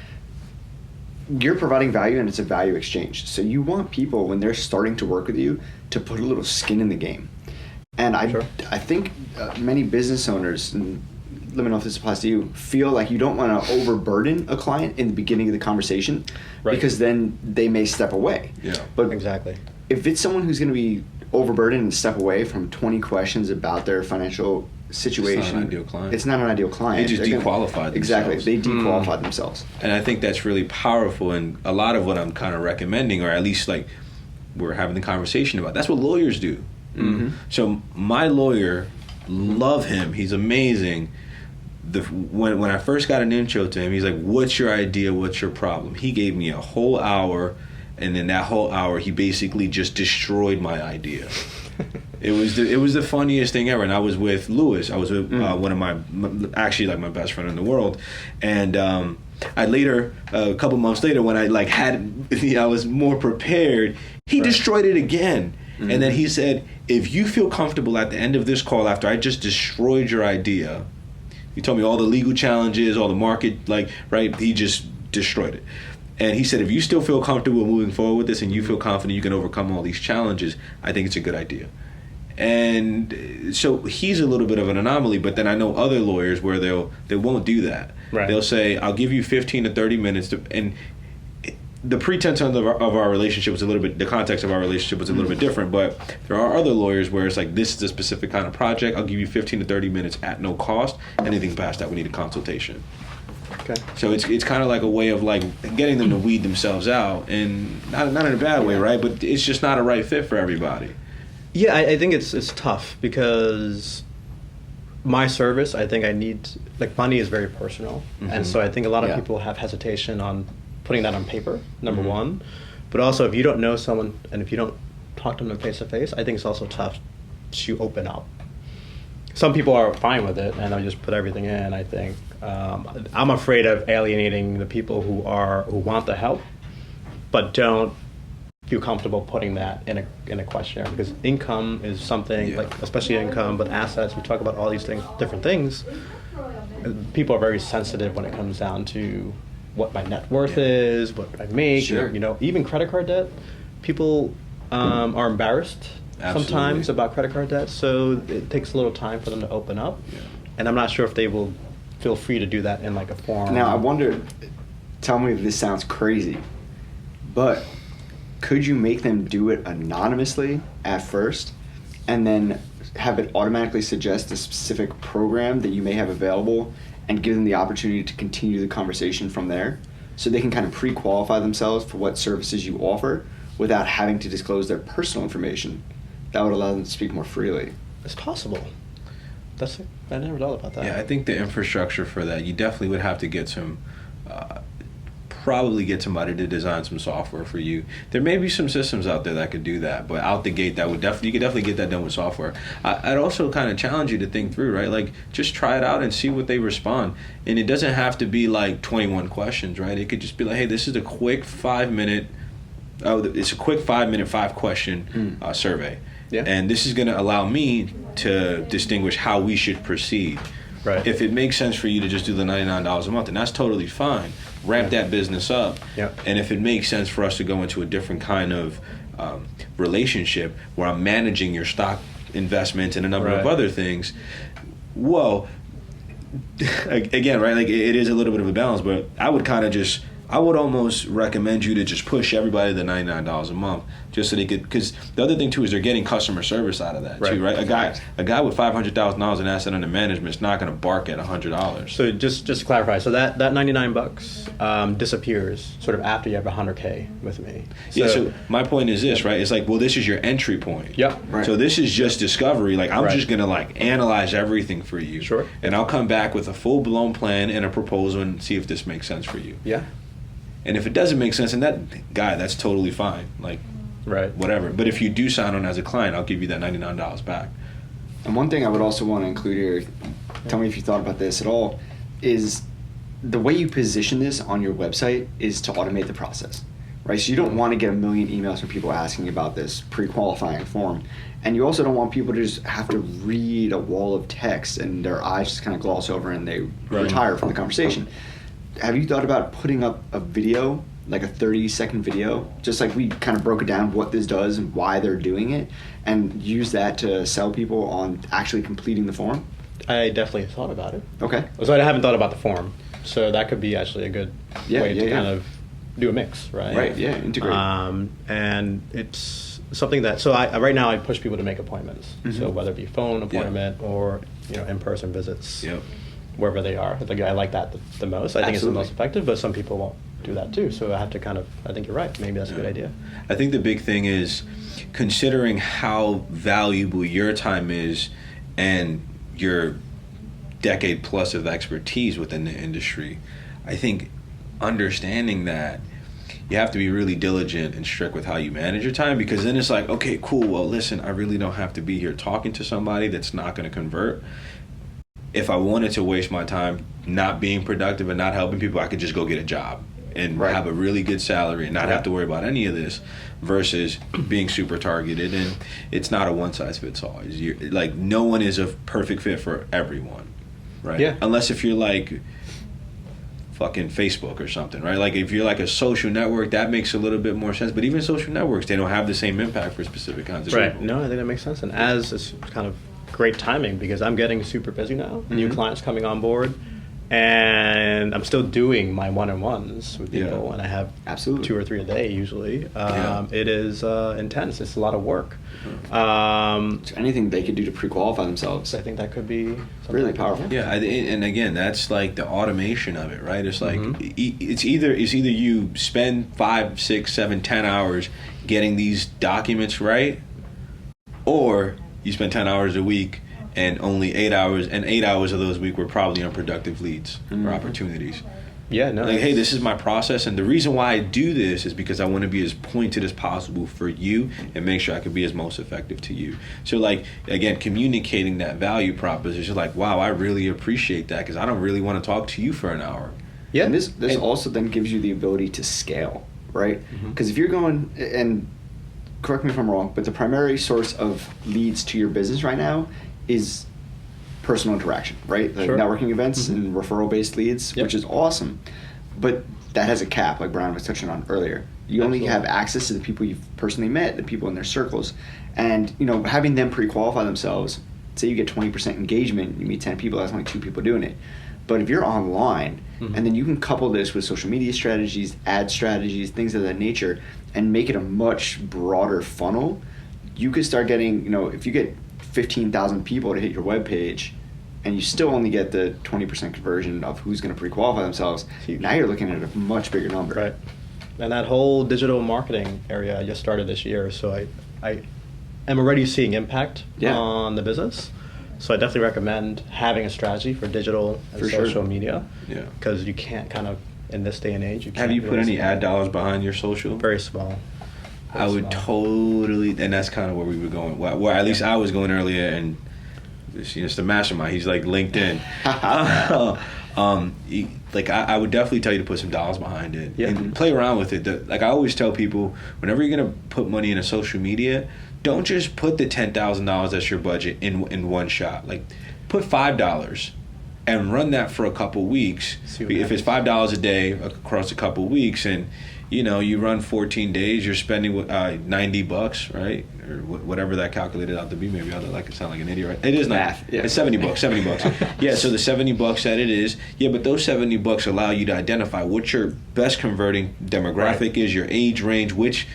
You're providing value, and it's a value exchange. So you want people, when they're starting to work with you, to put a little skin in the game. And I think many business owners, and let me know if this applies to you, feel like you don't want to overburden a client in the beginning of the conversation, because then they may step away. But exactly. If it's someone who's going to be overburdened and step away from 20 questions about their financial situation, it's not an ideal client. It's not an ideal client. They just dequalified themselves. Exactly. They dequalified themselves. And I think that's really powerful, and a lot of what I'm kind of recommending, or at least like we're having the conversation about, that's what lawyers do. So my lawyer, love him. He's amazing. When I first got an intro to him, he's like, what's your idea? What's your problem? He gave me a whole hour, and in that whole hour, he basically just destroyed my idea. It was the funniest thing ever. And I was with Lewis. I was with one of my best friend in the world. And I later, a couple months later, when I I was more prepared, he destroyed it again. And then he said, if you feel comfortable at the end of this call, after I just destroyed your idea, he told me all the legal challenges, all the market, he just destroyed it. And he said, if you still feel comfortable moving forward with this and you feel confident you can overcome all these challenges, I think it's a good idea. And so he's a little bit of an anomaly, but then I know other lawyers where they won't do that. Right. They'll say, I'll give you 15 to 30 minutes and the pretense of our relationship was the context of our relationship was a little bit different, but there are other lawyers where it's like, this is a specific kind of project. I'll give you 15 to 30 minutes at no cost. Anything past that, we need a consultation. Okay. So it's kind of like a way of like getting them to weed themselves out, and not in a bad way, right? But it's just not a right fit for everybody. Yeah, I think it's tough because my service, I think I need, money is very personal. And so I think a lot of people have hesitation on putting that on paper, number one. But also, if you don't know someone and if you don't talk to them face to face, I think it's also tough to open up. Some people are fine with it and they'll just put everything in, I think. I'm afraid of alienating the people who want the help but don't feel comfortable putting that in a questionnaire, because income is something, especially income, but assets, we talk about all these different things. People are very sensitive when it comes down to what my net worth is, what I make, even credit card debt. People are embarrassed sometimes about credit card debt, so it takes a little time for them to open up. And I'm not sure if they will feel free to do that in a form. Now, I wonder, tell me if this sounds crazy, but could you make them do it anonymously at first and then have it automatically suggest a specific program that you may have available and give them the opportunity to continue the conversation from there, so they can kind of pre-qualify themselves for what services you offer without having to disclose their personal information? That would allow them to speak more freely. It's possible. I never thought about that. Yeah, I think the infrastructure for that, you definitely would have to get probably get somebody to design some software for you. There may be some systems out there that could do that, but out the gate, you could definitely get that done with software. I'd also kind of challenge you to think through, right? Just try it out and see what they respond. And it doesn't have to be 21 questions, right? It could just be hey, this is a quick 5-minute, 5-question survey. Yeah. And this is going to allow me to distinguish how we should proceed. Right. If it makes sense for you to just do the $99 a month, and that's totally fine. Ramp that business up. Yep. And if it makes sense for us to go into a different kind of relationship where I'm managing your stock investments and a number of other things, well, again, right, like it is a little bit of a balance, but I would almost recommend you to just push everybody to the $99 a month, just so they could, because the other thing too is they're getting customer service out of that too, right? A guy with $500,000 in asset under management is not going to bark at $100. So just to clarify, so that $99 disappears sort of after you have $100K with me. So my point is this, right? It's like, well, this is your entry point. Yep. Right. So this is just discovery. Like I'm just gonna like analyze everything for you. Sure. And I'll come back with a full blown plan and a proposal and see if this makes sense for you. Yeah. And if it doesn't make sense, and that's totally fine. Like, whatever. But if you do sign on as a client, I'll give you that $99 back. And one thing I would also want to include here, tell me if you thought about this at all, is the way you position this on your website is to automate the process, right? So you don't want to get a million emails from people asking about this pre-qualifying form. And you also don't want people to just have to read a wall of text and their eyes just kind of gloss over and they retire from the conversation. Have you thought about putting up a video, like a 30-second video, just like we kind of broke it down what this does and why they're doing it, and use that to sell people on actually completing the form? I definitely thought about it. Okay. So I haven't thought about the form. So that could be actually a good way to kind of do a mix, right? Right, yeah, integrate. And it's something that, so right now I push people to make appointments. Mm-hmm. So whether it be phone appointment or, in-person visits. Yep. Wherever they are. I like that the most. I think it's the most effective, but some people won't do that too. So I have to I think you're right. Maybe that's a good idea. I think the big thing is considering how valuable your time is and your decade plus of expertise within the industry. I think understanding that you have to be really diligent and strict with how you manage your time, because then it's like, okay, cool. Well, listen, I really don't have to be here talking to somebody that's not going to convert. If I wanted to waste my time not being productive and not helping people, I could just go get a job and have a really good salary and not have to worry about any of this, versus being super targeted. And it's not a one-size-fits-all. Like, no one is a perfect fit for everyone, right? Yeah. Unless if you're like fucking Facebook or something, right? Like if you're like a social network, that makes a little bit more sense. But even social networks, they don't have the same impact for specific kinds of people. No, I think that makes sense. And as it's kind of great timing, because I'm getting super busy now, new clients coming on board, and I'm still doing my one-on-ones with people, and I have 2 or 3 a day usually. It is intense. It's a lot of work. Anything they could do to pre-qualify themselves, I think that could be really powerful. Yeah, and again, that's like the automation of it, right? It's like it's either you spend 5, 6, 7, 10 hours getting these documents right, or you spend 10 hours a week and only 8 hours, and 8 hours of those week were probably unproductive leads or opportunities. Yeah, no. Like, hey, this is my process, and the reason why I do this is because I want to be as pointed as possible for you and make sure I can be as most effective to you. So, like, again, communicating that value proposition, like, wow, I really appreciate that, because I don't really want to talk to you for an hour. Yeah, and this also then gives you the ability to scale, right? Because if you're going, and correct me if I'm wrong, but the primary source of leads to your business right now is personal interaction, right? Like networking events and referral-based leads, which is awesome. But that has a cap, like Brian was touching on earlier. You only have access to the people you've personally met, the people in their circles. And, having them pre-qualify themselves, say you get 20% engagement, you meet 10 people, that's only 2 people doing it. But if you're online, and then you can couple this with social media strategies, ad strategies, things of that nature, and make it a much broader funnel, you could start getting, if you get 15,000 people to hit your webpage, and you still only get the 20% conversion of who's going to pre-qualify themselves, now you're looking at a much bigger number. Right. And that whole digital marketing area I just started this year, so I am already seeing impact on the business. So I definitely recommend having a strategy for digital and social media. Yeah. Because you can't in this day and age, you can't. Have you put any ad dollars behind your social? Very small. I would totally, and that's kind of where we were going. Well, at least I was going earlier, and it's the mastermind. He's like LinkedIn. I would definitely tell you to put some dollars behind it and play around with it. Like I always tell people, whenever you're gonna put money into social media, don't just put the $10,000 that's your budget in one shot. Like, put $5 and run that for a couple weeks. If it's $5 a day across a couple weeks, and you run 14 days, you're spending $90, right? Or whatever that calculated out to be. Maybe I sound like an idiot, right? It is math. Not. Yeah. It's $70. Yeah, so the $70 that it is. Yeah, but those $70 allow you to identify what your best converting demographic is, your age range, which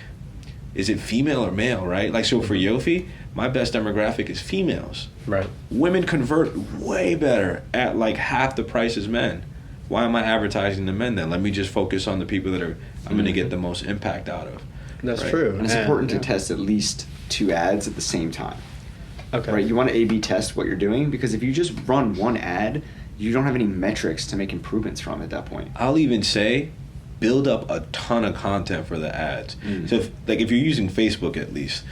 is it female or male, right? Like, so for YFLY, my best demographic is females. Right. Women convert way better at like half the price as men. Why am I advertising the men then? Let me just focus on the people that I'm going to get the most impact out of. That's right? true. And it's important to test at least 2 ads at the same time. Okay. Right? You want to A/B test what you're doing, because if you just run one ad, you don't have any metrics to make improvements from at that point. I'll even say, build up a ton of content for the ads. So if you're using Facebook, at least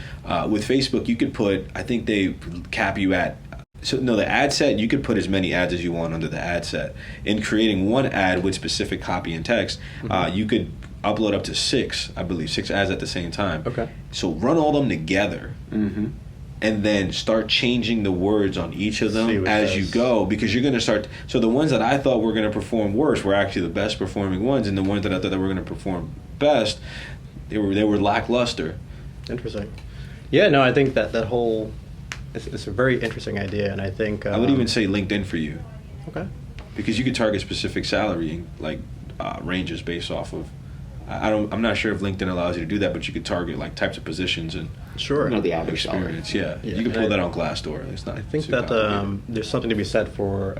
with Facebook, you could put, I think they cap you at, the ad set, you could put as many ads as you want under the ad set. In creating one ad with specific copy and text, you could upload up to 6 ads at the same time. Okay. So run all them together. And then start changing the words on each of them as you go, because you're going to start. So the ones that I thought were going to perform worse were actually the best performing ones, and the ones that I thought that were going to perform best, they were lackluster. Interesting. Yeah, no, I think that whole it's a very interesting idea, and I think I would even say LinkedIn for you. Okay. Because you could target specific salary ranges based off of. I'm not sure if LinkedIn allows you to do that, but you could target like types of positions and The average salary. experience. Yeah, you can pull that on Glassdoor. It's not. I think that there's something to be said for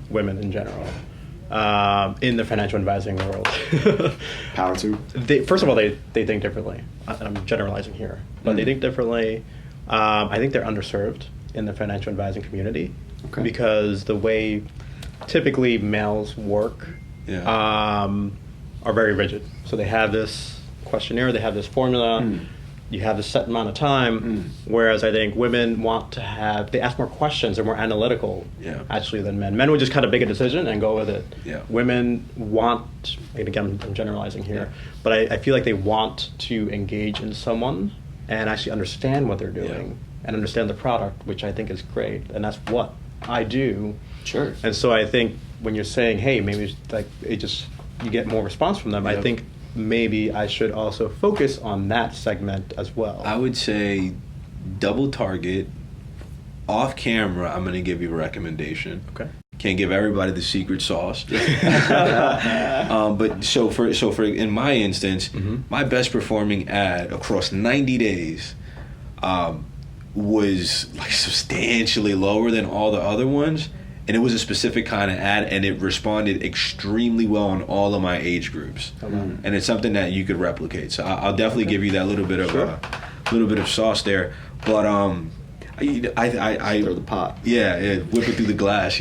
women in general in the financial advising world. Power to. First of all, they think differently. I'm generalizing here, but they think differently. I think they're underserved in the financial advising community because the way typically males work are very rigid. So they have this questionnaire, they have this formula, you have this set amount of time, whereas I think women they ask more questions, they're more analytical actually than men. Men would just kind of make a decision and go with it. Yeah. Women want, and again I'm generalizing here, but I feel like they want to engage in someone and actually understand what they're doing and understand the product, which I think is great, and that's what I do. Sure. And so I think when you're saying, hey, maybe you get more response from them, I think maybe I should also focus on that segment as well. I would say double target. Off camera, I'm going to give you a recommendation. Okay. Can't give everybody the secret sauce. But so for in my instance, my best performing ad across 90 days was like substantially lower than all the other ones. And it was a specific kind of ad, and it responded extremely well on all of my age groups. And it's something that you could replicate. So I'll definitely give you that little bit of sauce there. But I Throw the pot. Yeah, whip it through the glass,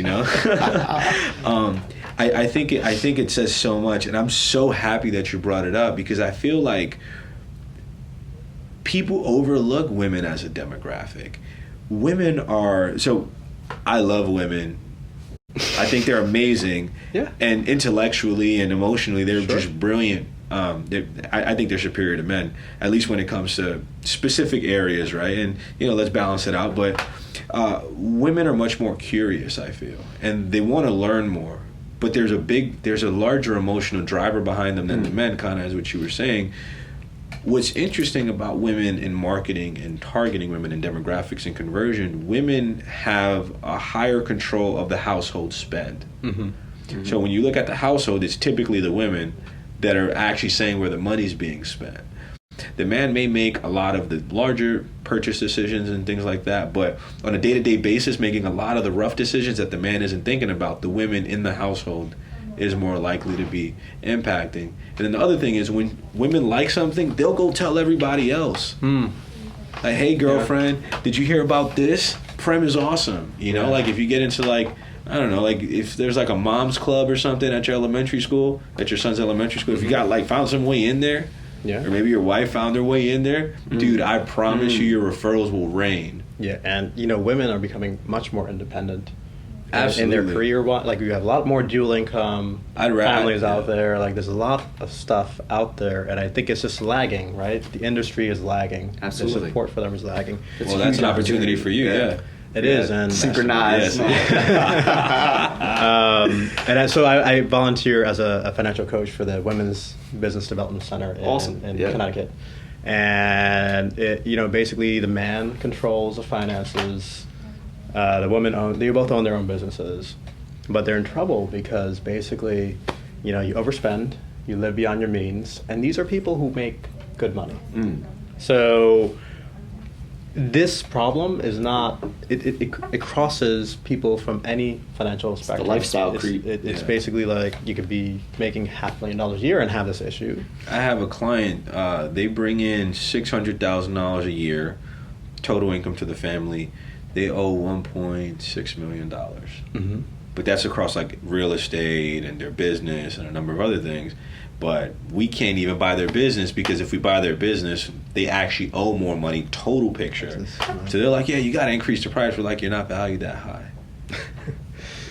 I think it says so much, and I'm so happy that you brought it up, because I feel like people overlook women as a demographic. Women are I love women. I think they're amazing. Yeah. And intellectually and emotionally, they're just brilliant. I think they're superior to men, at least when it comes to specific areas, right? And, let's balance it out. But women are much more curious, I feel, and they want to learn more. But there's a larger emotional driver behind them than the men, kind of as what you were saying. What's interesting about women in marketing and targeting women in demographics and conversion, women have a higher control of the household spend. So when you look at the household, it's typically the women that are actually saying where the money's being spent. The man may make a lot of the larger purchase decisions and things like that, but on a day-to-day basis, making a lot of the rough decisions that the man isn't thinking about, the women in the household is more likely to be impacting. And then the other thing is, when women like something, they'll go tell everybody else. Like, hey, girlfriend, did you hear about this? Prem is awesome. Like if you get into I don't know, like if there's like a mom's club or something at your elementary school, at your son's elementary school, if you got found some way in there, or maybe your wife found her way in there, dude, I promise you your referrals will rain. Yeah, and women are becoming much more independent. Absolutely. In their career, you have a lot more dual income families out there. There's a lot of stuff out there, and I think it's just lagging, right? The industry is lagging. Absolutely. The support for them is lagging. Well, that's an opportunity for you, yeah. It is, and synchronized. So I volunteer as a financial coach for the Women's Business Development Center in Connecticut. And basically the man controls the finances. The women they both own their own businesses, but they're in trouble because basically, you overspend, you live beyond your means, and these are people who make good money. So this problem is not, it crosses people from any financial spectrum. The lifestyle creep. It's basically like you could be making $500,000 a year and have this issue. I have a client, they bring in $600,000 a year, total income to the family. They owe $1.6 million. Mm-hmm. But that's across like real estate and their business and a number of other things. But we can't even buy their business because if we buy their business, they actually owe more money, total picture. So they're like, yeah, you got to increase the price. We're like, you're not valued that high.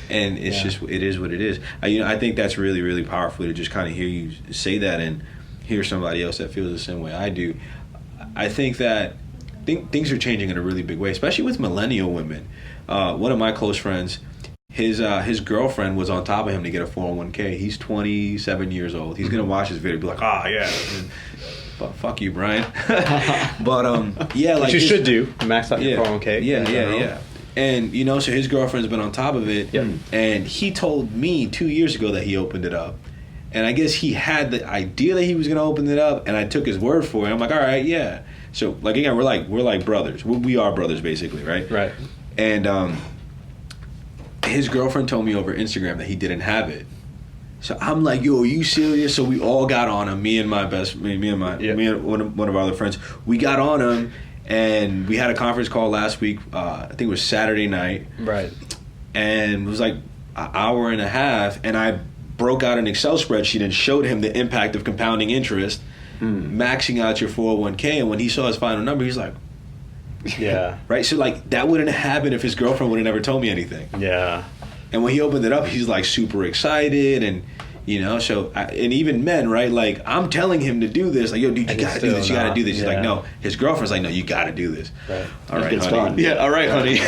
And it's just, it is what it is. I think that's really, really powerful to just kind of hear you say that and hear somebody else that feels the same way I do. I think that things are changing in a really big way, especially with millennial women. One of my close friends, his girlfriend was on top of him to get a 401k. He's 27 years old. He's gonna watch this video and be like, yeah. But fuck you, Brian. But yeah, like you should do max out your 401k. Yeah. And so his girlfriend's been on top of it. Yeah. And he told me 2 years ago that he opened it up. And I guess he had the idea that he was gonna open it up, and I took his word for it. I'm like, all right, yeah. So like again, we're like brothers. We are brothers basically, right? Right. And his girlfriend told me over Instagram that he didn't have it. So I'm like, yo, are you serious? So we all got on him. Me and one of our other friends. We got on him, and we had a conference call last week. I think it was Saturday night. Right. And it was like an hour and a half, and I broke out an Excel spreadsheet and showed him the impact of compounding interest, maxing out your 401k. And when he saw his final number, he's like, yeah. Right? So, like, that wouldn't have happened if his girlfriend would have never told me anything. Yeah. And when he opened it up, he's, like, super excited. And, and even men, right? Like, I'm telling him to do this. Like, yo, dude, you got to do this. You got to do this. He's like, no. His girlfriend's like, no, you got to do this. Right. All right, honey. Yeah, all right, honey.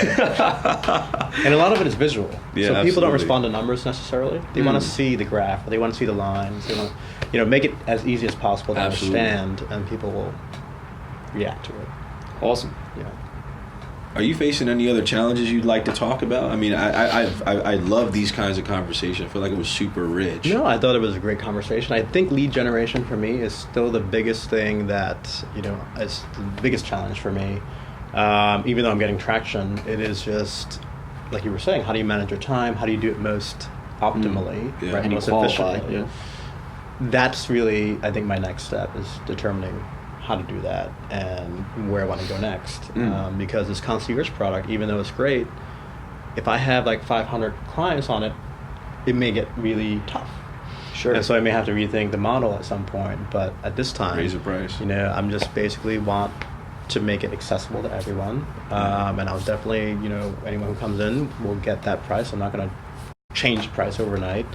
And a lot of it is visual. Yeah, so people don't absolutely. respond to numbers necessarily. They want to see the graph. Or they want to see the lines. They want to, make it as easy as possible to understand, and people will react to it. Awesome. Yeah. Are you facing any other challenges you'd like to talk about? I mean, I love these kinds of conversations. I feel like it was super rich. No, I thought it was a great conversation. I think lead generation for me is still the biggest thing that, is the biggest challenge for me. Even though I'm getting traction, it is just, like you were saying, how do you manage your time? How do you do it most optimally, right? And Most efficiently. Yeah. That's really, I think, my next step is determining how to do that and where I want to go next. Because this concierge product, even though it's great, if I have like 500 clients on it, it may get really tough. Sure. And so I may have to rethink the model at some point. But at this time, Raise the price. I'm just basically want to make it accessible to everyone. And I was definitely, anyone who comes in will get that price. I'm not going to change the price overnight.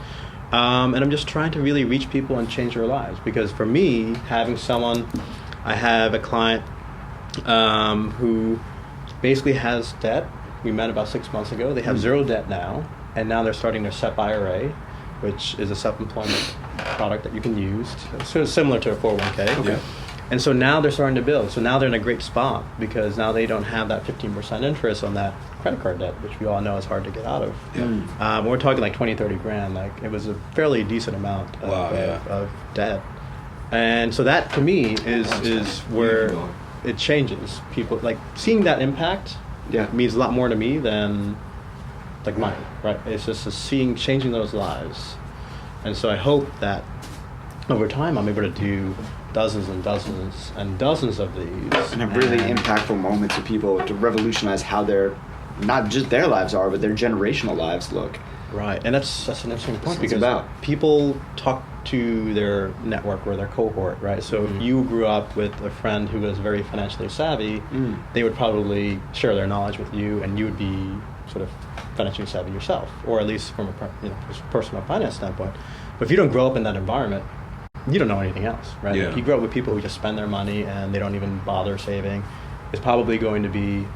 And I'm just trying to really reach people and change their lives. Because for me, I have a client who basically has debt. We met about 6 months ago. They have zero debt now, and now they're starting their SEP IRA, which is a self-employment product that you can use. So it's similar to a 401k. Okay. And so now they're starting to build. So now they're in a great spot because now they don't have that 15% interest on that credit card debt, which we all know is hard to get out of. Yeah. We're talking like 20, 30 grand. Like it was a fairly decent amount of debt. And so that to me is where it changes. People like seeing that impact means a lot more to me than like money, right? It's just changing those lives. And so I hope that over time I'm able to do dozens and dozens and dozens of these. And have really impactful moments for people to revolutionize how not just their lives are, but their generational lives look. Right, and that's an interesting point because about. People talk to their network or their cohort, right? So if you grew up with a friend who was very financially savvy, they would probably share their knowledge with you, and you would be sort of financially savvy yourself, or at least from a personal finance standpoint. But if you don't grow up in that environment, you don't know anything else, right? Yeah. If you grow up with people who just spend their money and they don't even bother saving, it's probably going to be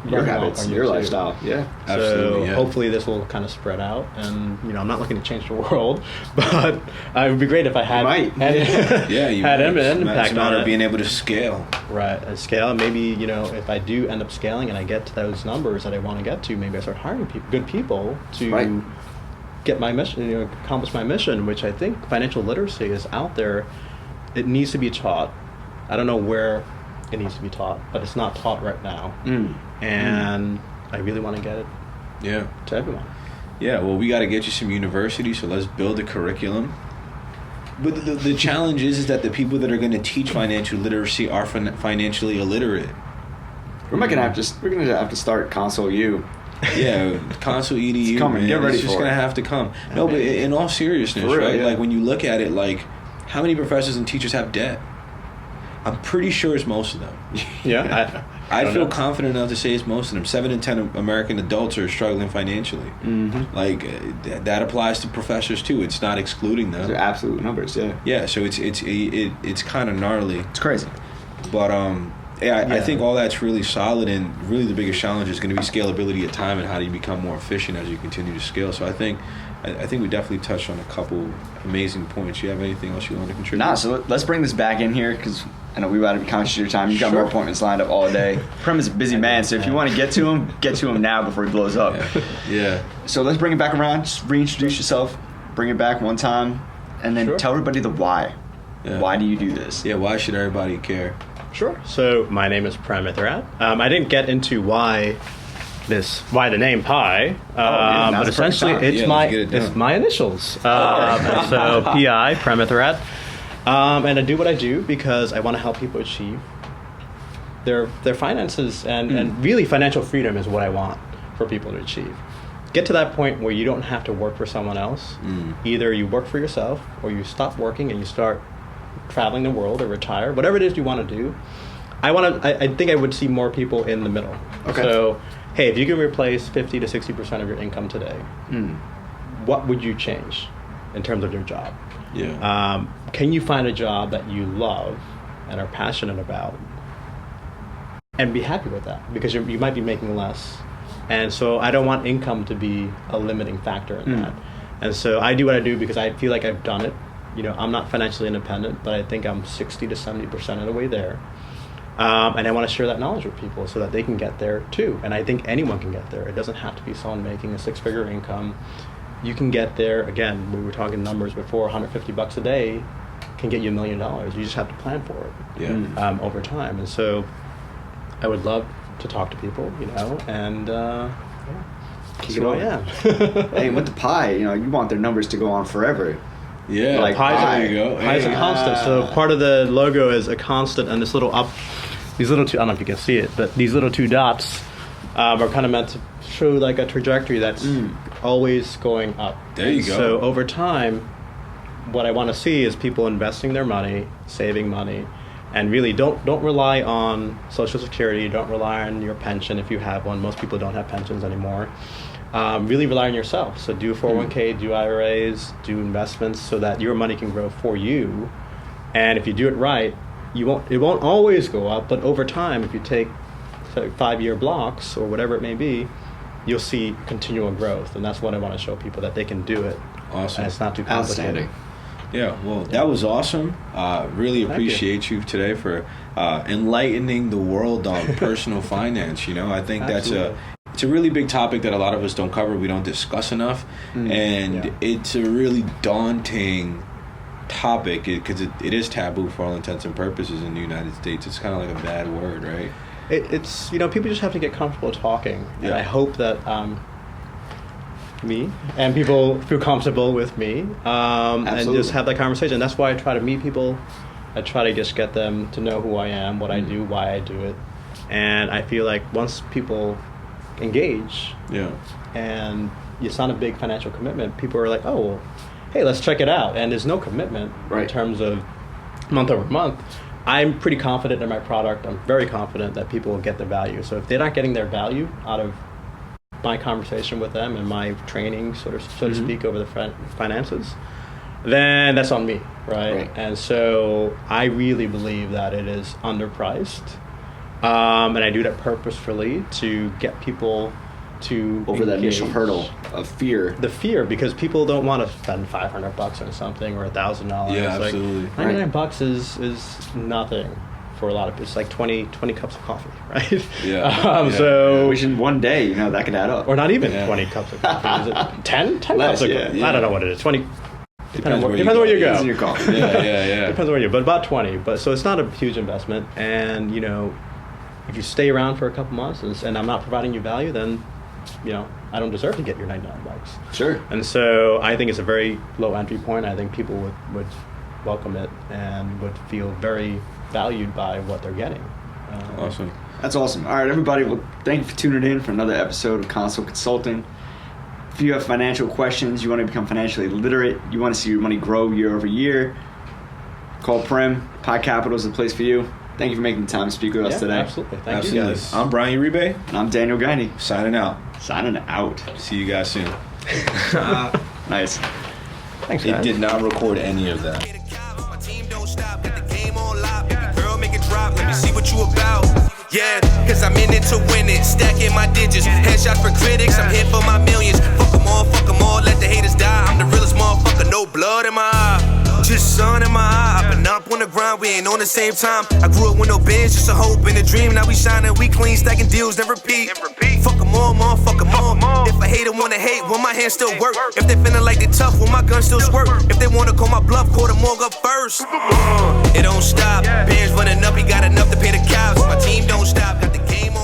your rubbing off habits, on you your too. lifestyle. Yeah. Absolutely, So yeah. hopefully this will kind of spread out, and I'm not looking to change the world, but it would be great if I had might. Yeah, you had an it's impact a matter on of it. being able to scale. Right, and scale. Maybe if I do end up scaling and I get to those numbers that I want to get to, maybe I start hiring good people to Right. get my mission, accomplish my mission, which I think financial literacy is out there. It needs to be taught. I don't know where it needs to be taught, but it's not taught right now, and I really want to get it Yeah. to everyone. Yeah, well, we got to get you some university, so let's build a curriculum. But the challenge is that the people that are going to teach financial literacy are financially illiterate. We're gonna have to start Konsole U. Yeah, Konsole EDU, It's coming. man, Get ready it's just for going it. to have to come. No, but in all seriousness, For real, right? yeah. Like, when you look at it, like, how many professors and teachers have debt? I'm pretty sure it's most of them. Yeah, I don't feel know. confident enough to say it's most of them. 7 in 10 American adults are struggling financially. Mm-hmm. Like, that applies to professors too. It's not excluding them. They're absolute numbers. Yeah. Yeah, so it's kind of gnarly, It's crazy. but I Yeah. think all that's really solid, and really the biggest challenge is going to be scalability at time and how do you become more efficient as you continue to scale. So I think we definitely touched on a couple amazing points. You have anything else you want to contribute? Nah, so let's bring this back in here because I know we got to be conscious of your time. You got more appointments lined up all day. Prem is a busy man, so if you want to get to him now before he blows up. Yeah. So let's bring it back around. Just reintroduce yourself. Bring it back one time, and then Sure. tell everybody the why. Yeah. Why do you do this? Yeah, why should everybody care? Sure. So my name is Prem Itharat. I didn't get into why the name Pi, yeah, now's but the perfect essentially time. it's Yeah, my let's get it it's done. my initials. And so PI Prem Itharat, and I do what I do because I want to help people achieve their finances and really financial freedom is what I want for people to achieve. Get to that point where you don't have to work for someone else. Either you work for yourself or you stop working and you start traveling the world or retire, whatever it is you want to do. I think I would see more people in the middle. Okay. So, hey, if you can replace 50 to 60% of your income today, what would you change in terms of your job? Yeah. Can you find a job that you love and are passionate about and be happy with that? Because you might be making less. And so I don't want income to be a limiting factor in that. And so I do what I do because I feel like I've done it. I'm not financially independent, but I think I'm 60 to 70% of the way there. And I want to share that knowledge with people so that they can get there too. And I think anyone can get there. It doesn't have to be someone making a 6-figure income. You can get there. Again, we were talking numbers before. $150 a day can get you $1 million. You just have to plan for it. Yeah. Over time. And so I would love to talk to people, and keep it who I am. Hey, with the pie, you want their numbers to go on forever. Yeah. Like there you go. Pi is a constant. So part of the logo is a constant, and these little two, I don't know if you can see it, but these little 2 dots are kind of meant to show like a trajectory that's always going up. There you go. So over time, what I want to see is people investing their money, saving money, and really don't rely on Social Security, don't rely on your pension if you have one. Most people don't have pensions anymore. Really rely on yourself. So do a 401k, do IRAs, do investments so that your money can grow for you. And if you do it right, it won't always go up, but over time, if you take 5-year blocks or whatever it may be, you'll see continual growth. And that's what I want to show people, that they can do it. Awesome. And it's not too complicated. Outstanding. Yeah, well, that was awesome. Really appreciate you today for enlightening the world on personal finance. I think Absolutely. it's a really big topic that a lot of us don't cover. We don't discuss enough, and it's a really daunting topic because it is taboo for all intents and purposes in the United States. It's kind of like a bad word, right? It's people just have to get comfortable talking, and Yeah. I hope that me and people feel comfortable with me, and Absolutely. just have that conversation. That's why I try to meet people. I try to just get them to know who I am, what I do, why I do it, and I feel like once people engage Yeah. and it's not a big financial commitment, people are like, oh, well, hey, let's check it out, and there's no commitment in Right. terms of month over month. I'm pretty confident in my product. I'm very confident that people will get the value. So if they're not getting their value out of my conversation with them and my training, so to speak, over the finances, then that's on me, right? Right. And so I really believe that it is underpriced. And I do that purposefully to get people to Over that initial engage. hurdle of fear. The fear, because people don't want to spend $500 on something or $1,000. Yeah, absolutely. Like, $99 is nothing for a lot of people. It's like 20 cups of coffee, right? Yeah. So, Which in one day, you know, that could add up. or not even Yeah. 20 cups of coffee. Is it 10? 10 Less, cups of yeah. coffee. I don't know what it is. 20. Depends where you It's in your go. coffee. Yeah. Depends where you go. But about 20. But so it's not a huge investment. And, you know, if you stay around for a couple months and I'm not providing you value, then, you know, I don't deserve to get your $99. Sure. And so I think it's a very low entry point. I think people would welcome it and would feel very valued by what they're getting. Awesome. That's awesome. All right, everybody. Well, thank you for tuning in for another episode of Konsole Consulting. If you have financial questions, you want to become financially literate, you want to see your money grow year over year, call Prem. Pi Capital is the place for you. Thank you for making the time to speak with us today. Absolutely. Thank Absolutely. you guys. I'm Brian Uribe, And I'm Daniel Guiney. signing out. Signing out. See you guys soon. Nice. Thanks, It guys. did not record any of that. My team don't stop, got the game on lock. Baby girl, make it drop, let me see what you about. Yeah, cause I'm in it to win it, stacking my digits. Headshot for critics, I'm here for my millions. Fuck them all, let the haters die. I'm the realest motherfucker, no blood in my eye. Just sun in my eye, I've been up on the grind, we ain't on the same time. I grew up with no bands, just a hope and a dream. Now we shining, we clean, stacking deals, never repeat. Fuck them all, motherfucker, all. If a hater wanna hate, will my hands still work? If they feeling like they tough, will my gun still squirt? If they wanna call my bluff, call the morgue up first. It don't stop, bands running up, he got enough to pay the cows. My team don't stop, got the game on.